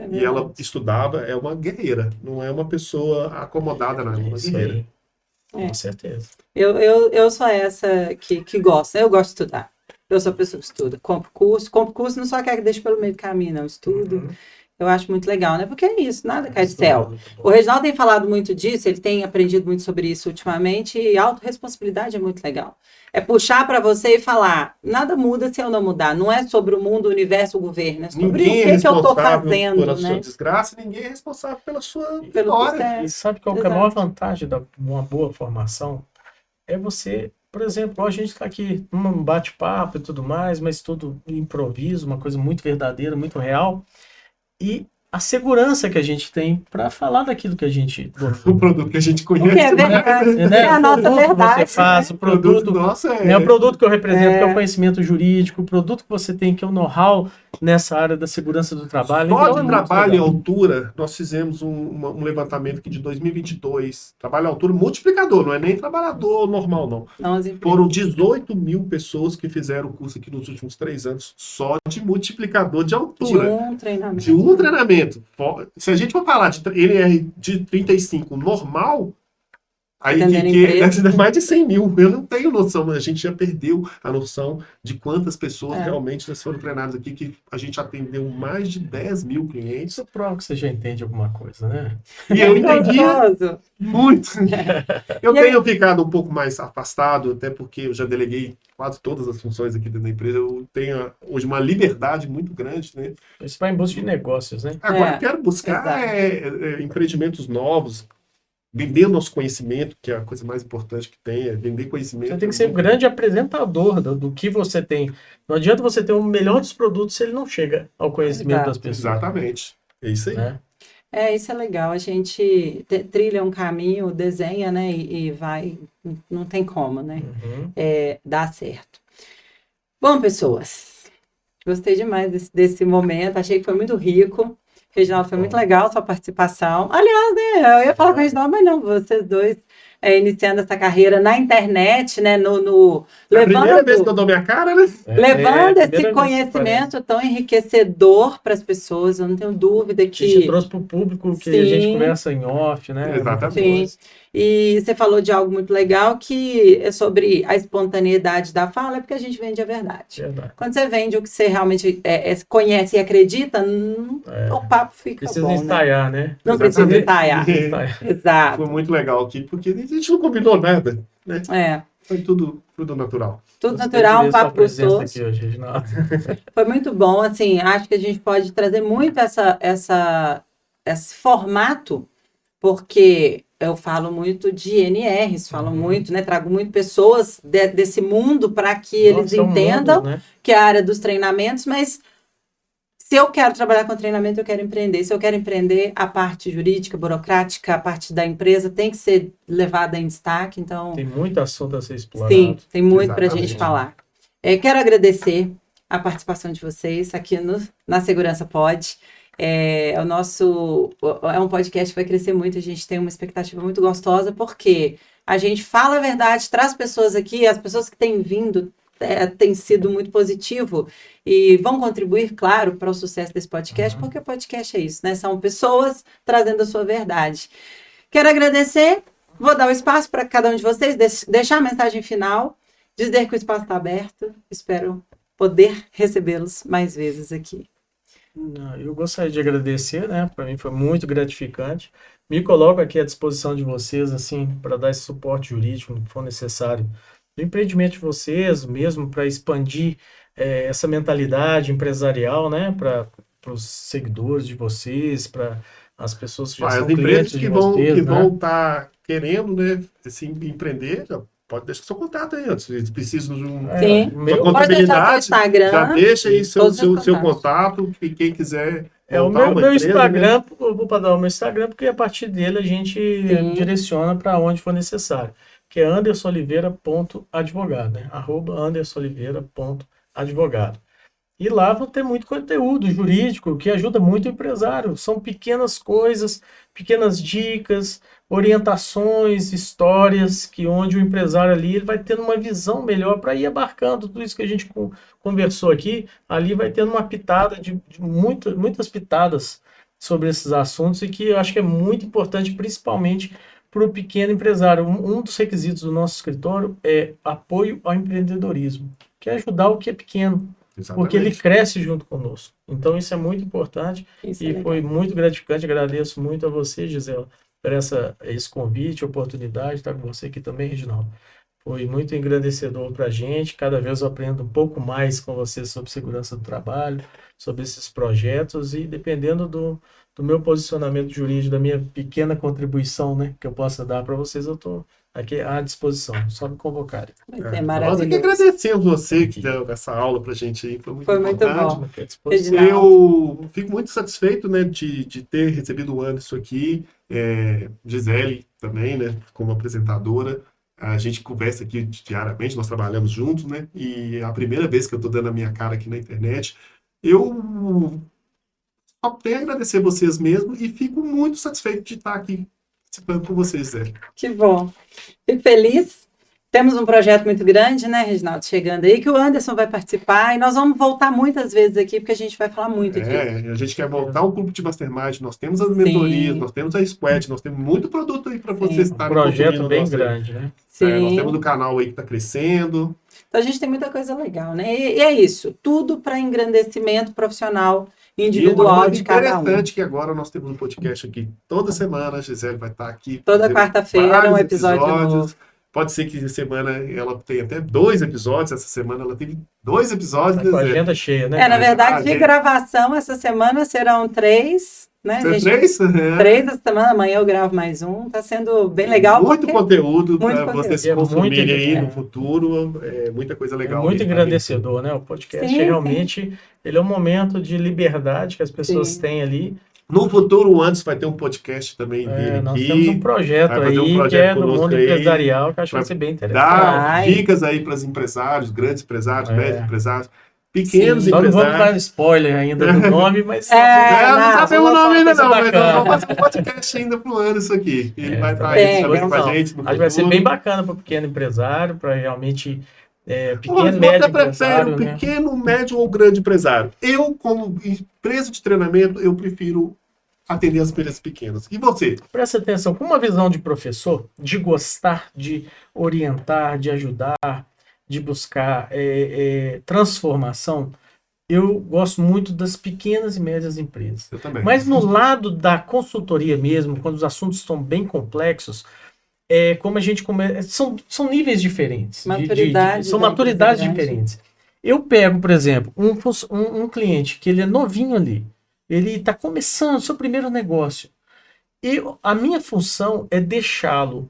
Speaker 3: E ela estudava. É uma guerreira. Não é uma pessoa acomodada, não. É uma guerreira.
Speaker 2: Com certeza.
Speaker 1: Eu sou essa que gosta. Eu gosto de estudar. Eu sou a pessoa que estuda. Compro curso, não só quero que deixe pelo meio do caminho, não. Estudo. Eu acho muito legal, né? Porque é isso, nada cai do céu. O Reginaldo tem falado muito disso, ele tem aprendido muito sobre isso ultimamente, e autorresponsabilidade é muito legal. É puxar para você e falar, nada muda se eu não mudar. Não é sobre o mundo, o universo, o governo. É sobre
Speaker 3: ninguém
Speaker 1: o que eu estou fazendo,
Speaker 3: pela
Speaker 1: né?
Speaker 3: sua desgraça, ninguém é responsável pela sua
Speaker 1: Pelo
Speaker 3: vitória.
Speaker 2: E sabe qual que é a maior vantagem de uma boa formação? É você, por exemplo, a gente está aqui num bate-papo e tudo mais, mas tudo improviso, uma coisa muito verdadeira, muito real. E a segurança que a gente tem para falar daquilo que a gente...
Speaker 3: O produto que a gente conhece.
Speaker 1: Que é verdade.
Speaker 2: Né?
Speaker 1: É a nossa verdade.
Speaker 2: Que você faz,
Speaker 1: né?
Speaker 2: o produto
Speaker 3: nosso
Speaker 2: o produto que eu represento, que é o conhecimento jurídico, o produto que você tem, que é o know-how nessa área da segurança do trabalho.
Speaker 3: Só
Speaker 2: Então,
Speaker 3: de trabalho à altura, nós fizemos um levantamento aqui de 2022. Trabalho à altura multiplicador, não é nem trabalhador normal, não. Foram 18 mil pessoas que fizeram o curso aqui nos últimos 3 anos, só de multiplicador de altura.
Speaker 1: De um treinamento.
Speaker 3: Se a gente for falar ele é de 35 normal, aí é mais de 100 mil. Eu não tenho noção, a gente já perdeu a noção de quantas pessoas realmente foram treinadas aqui, que a gente atendeu mais de 10 mil clientes.
Speaker 2: Isso prova que você já entende alguma coisa, né?
Speaker 3: E eu entendi muito. Eu tenho ficado um pouco mais afastado, até porque eu já deleguei quase todas as funções aqui dentro da empresa. Eu tenho hoje uma liberdade muito grande, né?
Speaker 2: Você vai em busca de negócios, né?
Speaker 3: Agora eu quero buscar empreendimentos novos, vender o nosso conhecimento, que é a coisa mais importante que tem, é vender conhecimento.
Speaker 2: Você tem que ser um grande apresentador do que você tem. Não adianta você ter o melhor dos produtos se ele não chega ao conhecimento das pessoas.
Speaker 3: Exatamente. É isso aí.
Speaker 2: Né?
Speaker 1: Isso é legal. A gente trilha um caminho, desenha, né? E vai. Não tem como, né?
Speaker 2: Uhum.
Speaker 1: Dá certo. Bom, pessoas, gostei demais desse momento. Achei que foi muito rico. Reginaldo, foi muito legal a sua participação. Aliás, né? Eu ia falar com o Reginaldo, mas não, vocês dois iniciando essa carreira na internet, né?
Speaker 3: É a primeira vez que eu dou minha cara, né?
Speaker 1: Levando esse conhecimento tão enriquecedor para as pessoas, eu não tenho dúvida que...
Speaker 2: A gente trouxe para o público que a gente conversa em off, né?
Speaker 3: Exatamente.
Speaker 1: Sim. E você falou de algo muito legal que é sobre a espontaneidade da fala, é porque a gente vende a verdade. Quando você vende o que você realmente conhece e acredita, o papo fica
Speaker 2: precisa
Speaker 1: bom,
Speaker 2: ensaiar, né?
Speaker 1: Não precisa ensaiar. Exato.
Speaker 3: Foi muito legal aqui, porque a gente não combinou nada, né? Foi tudo natural.
Speaker 1: Tudo natural, um papo gostoso.
Speaker 2: Aqui hoje,
Speaker 1: foi muito bom, assim, acho que a gente pode trazer muito esse formato, porque eu falo muito de NRs, falo muito, né? Trago muito pessoas desse mundo para que eles entendam mundo, né? Que é a área dos treinamentos, mas se eu quero trabalhar com treinamento, eu quero empreender. Se eu quero empreender, a parte jurídica, burocrática, a parte da empresa tem que ser levada em destaque. Então,
Speaker 2: tem muito assunto a ser explorado.
Speaker 1: Sim, tem muito para a gente falar. Quero agradecer a participação de vocês aqui na Segurança Pod. É um podcast que vai crescer muito, a gente tem uma expectativa muito gostosa, porque a gente fala a verdade, traz pessoas aqui, as pessoas que têm vindo tem sido muito positivo e vão contribuir, claro, para o sucesso desse podcast, porque o podcast é isso, né? São pessoas trazendo a sua verdade. Quero agradecer, vou dar o espaço para cada um de vocês, deixar a mensagem final, dizer que o espaço está aberto, espero poder recebê-los mais vezes aqui.
Speaker 2: Eu gostaria de agradecer, né? Para mim foi muito gratificante. Me coloco aqui à disposição de vocês, assim, para dar esse suporte jurídico que for necessário. Do empreendimento de vocês, mesmo para expandir essa mentalidade empresarial, né? Para os seguidores de vocês, para as pessoas que já são clientes de vocês,
Speaker 3: que vão estar querendo, né? Assim, empreender, já pode deixar seu contato aí, antes. Eles precisam de uma contabilidade, já deixa aí seu contato, e quem quiser.
Speaker 2: O meu Instagram, né? Eu vou dar o meu Instagram, porque a partir dele a gente direciona para onde for necessário, que é andersonoliveira.advogado, né? @andersonoliveira.advogado. E lá vão ter muito conteúdo jurídico que ajuda muito o empresário. São pequenas coisas, pequenas dicas, orientações, histórias, que onde o empresário ali ele vai tendo uma visão melhor para ir abarcando tudo isso que a gente conversou aqui. Ali vai tendo uma pitada de muitas pitadas sobre esses assuntos e que eu acho que é muito importante, principalmente para o pequeno empresário. Um dos requisitos do nosso escritório é apoio ao empreendedorismo, que é ajudar o que é pequeno. Exatamente. Porque ele cresce junto conosco. Então isso é muito importante foi muito gratificante. Agradeço muito a você, Gisela, por esse convite, oportunidade de estar com você aqui também, Reginaldo. Foi muito engrandecedor para a gente. Cada vez eu aprendo um pouco mais com você sobre segurança do trabalho, sobre esses projetos e dependendo do meu posicionamento jurídico, da minha pequena contribuição, né, que eu possa dar para vocês, eu estou aqui à disposição, só me convocarem.
Speaker 3: Nós aqui agradecemos você que deu essa aula para a gente aí, foi muito
Speaker 1: bom.
Speaker 3: Eu fico muito satisfeito, né, de ter recebido o Anderson aqui, Gisele também, né, como apresentadora. A gente conversa aqui diariamente, nós trabalhamos juntos, né, e é a primeira vez que eu estou dando a minha cara aqui na internet. Eu só tenho a agradecer vocês mesmo e fico muito satisfeito de estar aqui participando com vocês, Zé.
Speaker 1: Que bom. Fico feliz. Temos um projeto muito grande, né, Reginaldo, chegando aí, que o Anderson vai participar e nós vamos voltar muitas vezes aqui, porque a gente vai falar muito disso.
Speaker 3: A gente quer voltar ao clube de mastermind, nós temos as mentorias, nós temos a Squad, nós temos muito produto aí para vocês estarem
Speaker 2: consumindo. Um projeto bem grande, né?
Speaker 1: Sim.
Speaker 3: Nós temos o canal aí que está crescendo.
Speaker 1: Então a gente tem muita coisa legal, né? E é isso, tudo para engrandecimento profissional individual de cada um.
Speaker 3: Interessante que agora nós temos um podcast aqui toda semana, a Gisele vai estar aqui.
Speaker 1: Toda quarta-feira um episódio novo.
Speaker 3: Pode ser que essa semana ela tenha até 2 episódios. Essa semana ela teve 2 episódios.
Speaker 2: Com a agenda cheia, né?
Speaker 1: Na verdade, de gravação, essa semana serão 3, né?
Speaker 3: 3?
Speaker 1: 3 essa semana, amanhã eu gravo mais um. Tá sendo bem legal.
Speaker 3: Muito conteúdo para vocês consumirem aí no futuro. Muita coisa legal.
Speaker 2: É muito engrandecedor, né? O podcast realmente ele é um momento de liberdade que as pessoas têm ali
Speaker 3: No futuro, o Anderson vai ter um podcast também dele
Speaker 2: Nós
Speaker 3: aqui.
Speaker 2: temos um projeto
Speaker 3: Vai fazer um
Speaker 2: aí que
Speaker 3: projeto
Speaker 2: é do
Speaker 3: conosco
Speaker 2: mundo
Speaker 3: aí,
Speaker 2: empresarial, que eu acho que vai ser bem interessante.
Speaker 3: Dar
Speaker 1: Vai.
Speaker 3: dicas aí para os empresários, grandes empresários, médios empresários, pequenos
Speaker 1: Sim.
Speaker 2: Só não vamos
Speaker 3: empresários.
Speaker 2: dar spoiler ainda do nome, mas...
Speaker 3: Não
Speaker 1: não,
Speaker 3: sabemos o nome ainda não, mas nós
Speaker 2: bacana.
Speaker 3: vamos fazer um podcast ainda pro Anderson aqui. Ele vai estar
Speaker 1: bem,
Speaker 3: aí
Speaker 1: vamos
Speaker 3: com a gente no
Speaker 2: Acho que vai ser
Speaker 3: futuro.
Speaker 2: bem bacana para o pequeno empresário, para realmente pequeno,
Speaker 3: Você
Speaker 2: médio
Speaker 3: prefere
Speaker 2: empresário,
Speaker 3: o
Speaker 2: né?
Speaker 3: pequeno, médio ou grande empresário? Eu, como empresa de treinamento, eu prefiro atender as empresas pequenas. E você?
Speaker 2: Presta atenção, com uma visão de professor, de gostar, de orientar, de ajudar, de buscar transformação, eu gosto muito das pequenas e médias empresas.
Speaker 3: Eu também.
Speaker 2: Mas no lado da consultoria mesmo, quando os assuntos estão bem complexos, como a gente são níveis diferentes.
Speaker 1: Maturidade
Speaker 2: São
Speaker 1: da
Speaker 2: maturidades
Speaker 1: empresa grande.
Speaker 2: diferentes. Eu pego, por exemplo, um cliente que ele é novinho ali, ele está começando seu primeiro negócio. E a minha função é deixá-lo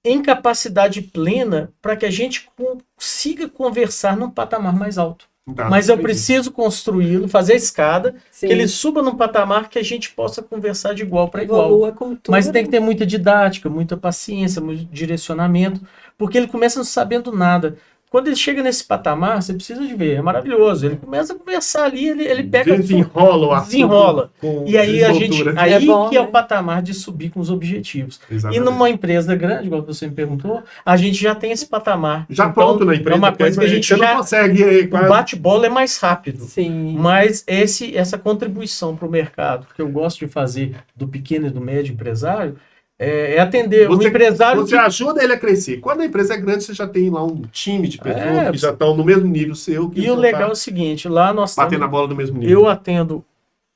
Speaker 2: em capacidade plena para que a gente consiga conversar num patamar mais alto.
Speaker 3: Tá,
Speaker 2: Mas eu
Speaker 3: entendi.
Speaker 2: preciso construí-lo, fazer a escada,
Speaker 1: Sim.
Speaker 2: que ele suba num patamar que a gente possa conversar de igual para igual.
Speaker 1: Evolua a cultura.
Speaker 2: Mas tem que ter muita didática, muita paciência, muito direcionamento, porque ele começa não sabendo nada. Quando ele chega nesse patamar, você precisa de ver, é maravilhoso. Ele começa a conversar ali, ele pega...
Speaker 3: Desenrola o assunto.
Speaker 2: Desenrola.
Speaker 3: Com
Speaker 2: E aí
Speaker 3: desenvoltura.
Speaker 2: aí
Speaker 1: bom,
Speaker 2: que é
Speaker 1: né?
Speaker 2: o patamar de subir com os objetivos.
Speaker 3: Exatamente.
Speaker 2: E numa empresa grande, igual você me perguntou, a gente já tem esse patamar.
Speaker 3: Já
Speaker 2: Então,
Speaker 3: pronto na empresa.
Speaker 2: É uma coisa que a gente
Speaker 3: você não
Speaker 2: já...
Speaker 3: consegue
Speaker 2: O
Speaker 3: quase...
Speaker 2: bate-bola é mais rápido.
Speaker 1: Sim.
Speaker 2: Mas essa contribuição para o mercado, que eu gosto de fazer do pequeno e do médio empresário, é atender o empresário.
Speaker 3: Você ajuda ele a crescer. Quando a empresa é grande, você já tem lá um time de pessoas que já estão no mesmo nível seu. Que
Speaker 2: E o legal é o seguinte, lá nós
Speaker 3: batendo a bola no mesmo nível.
Speaker 2: eu atendo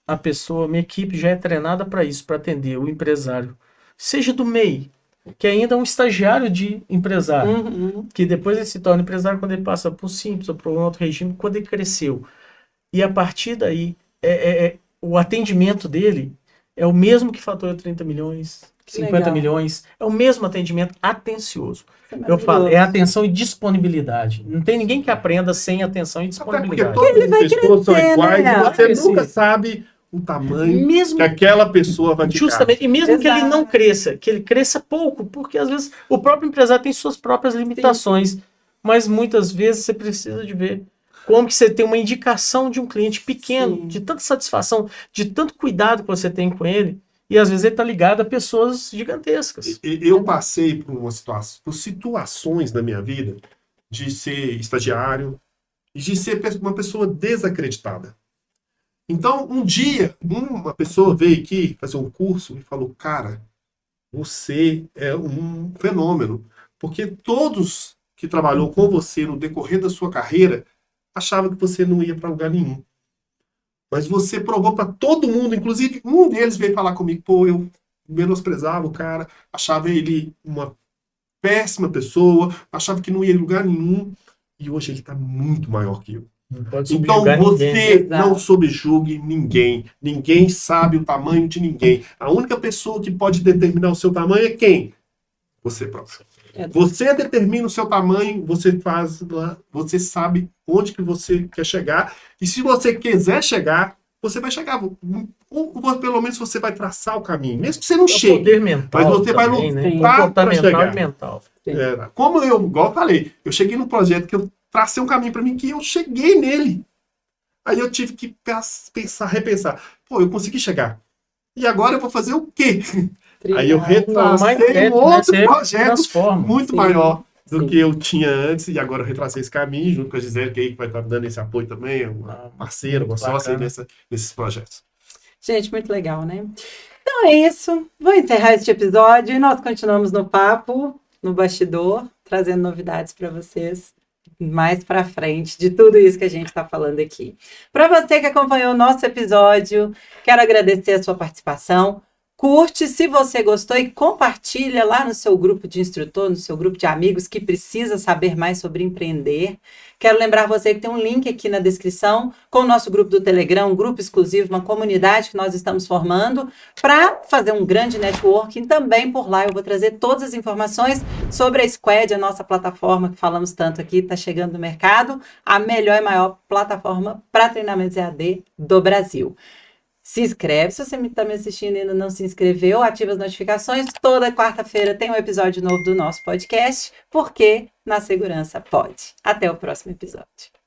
Speaker 2: a pessoa, minha equipe já é treinada para isso, para atender o empresário, seja do MEI, que ainda é um estagiário de empresário,
Speaker 1: Uhum.
Speaker 2: que depois ele se torna empresário quando ele passa por simples ou por um outro regime, quando ele cresceu. E a partir daí, o atendimento dele é o mesmo que fatura 30 milhões,
Speaker 1: Que
Speaker 2: 50
Speaker 1: legal.
Speaker 2: milhões, é o mesmo atendimento atencioso.
Speaker 1: Isso é
Speaker 2: Eu falo,
Speaker 1: maravilhoso.
Speaker 2: atenção e disponibilidade. Não tem ninguém que aprenda sem atenção e
Speaker 3: Até porque
Speaker 2: disponibilidade.
Speaker 3: todas as
Speaker 1: vai
Speaker 3: pessoas são
Speaker 1: crescer,
Speaker 3: iguais
Speaker 1: né?
Speaker 3: e você
Speaker 2: Vai
Speaker 3: nunca
Speaker 2: crescer.
Speaker 3: sabe o tamanho
Speaker 2: Mesmo
Speaker 3: que aquela pessoa vai ficar.
Speaker 2: Justamente, e mesmo que ele
Speaker 1: Exato.
Speaker 2: não cresça, que ele cresça pouco, porque às vezes o próprio empresário tem suas próprias limitações, mas muitas vezes você precisa de ver como que você tem uma indicação de um cliente pequeno,
Speaker 1: Sim.
Speaker 2: de tanta satisfação, de tanto cuidado que você tem com ele, e às vezes ele está ligado a pessoas gigantescas.
Speaker 3: Eu passei por situações na minha vida de ser estagiário e de ser uma pessoa desacreditada. Então, um dia, uma pessoa veio aqui fazer um curso e falou, cara, você é um fenômeno, porque todos que trabalhou com você no decorrer da sua carreira achavam que você não ia para lugar nenhum. Mas você provou para todo mundo, inclusive um deles veio falar comigo, pô, eu menosprezava o cara, achava ele uma péssima pessoa, achava que não ia em lugar nenhum, e hoje ele está muito maior que eu.
Speaker 2: Não pode
Speaker 3: Então
Speaker 2: subjugar
Speaker 3: você
Speaker 2: ninguém.
Speaker 3: não subjugue ninguém. Ninguém sabe o tamanho de ninguém. A única pessoa que pode determinar o seu tamanho é quem? Você próprio. Você determina o seu tamanho, você faz lá, você sabe onde que você quer chegar. E se você quiser chegar, você vai chegar. Ou pelo menos você vai traçar o caminho. Mesmo que você não
Speaker 2: É o
Speaker 3: chegue.
Speaker 2: poder mental
Speaker 3: Mas você vai
Speaker 2: também, né?
Speaker 3: lutar pra
Speaker 2: Comportamental
Speaker 3: chegar.
Speaker 2: e mental.
Speaker 3: Como eu, igual eu falei, eu cheguei num projeto que eu tracei um caminho para mim que eu cheguei nele. Aí eu tive que pensar, repensar. Pô, eu consegui chegar. E agora eu vou fazer o quê? Aí eu retracei um outro projeto
Speaker 2: transforma.
Speaker 3: muito maior do
Speaker 1: Sim.
Speaker 3: que eu tinha antes. E agora eu retracei esse caminho, junto com a Gisele, que aí vai estar dando esse apoio também, uma parceira, uma sócia nesses projetos.
Speaker 1: Gente, muito legal, né? Então é isso. Vou encerrar este episódio e nós continuamos no papo, no bastidor, trazendo novidades para vocês mais para frente de tudo isso que a gente está falando aqui. Para você que acompanhou o nosso episódio, quero agradecer a sua participação. Curte se você gostou e compartilha lá no seu grupo de instrutor, no seu grupo de amigos que precisa saber mais sobre empreender. Quero lembrar você que tem um link aqui na descrição com o nosso grupo do Telegram, um grupo exclusivo, uma comunidade que nós estamos formando para fazer um grande networking. Também por lá eu vou trazer todas as informações sobre a Squad, a nossa plataforma que falamos tanto aqui, está chegando no mercado, a melhor e maior plataforma para treinamentos EAD do Brasil. Se inscreve, se você está me assistindo e ainda não se inscreveu, ativa as notificações. Toda quarta-feira tem um episódio novo do nosso podcast, porque na segurança pode. Até o próximo episódio.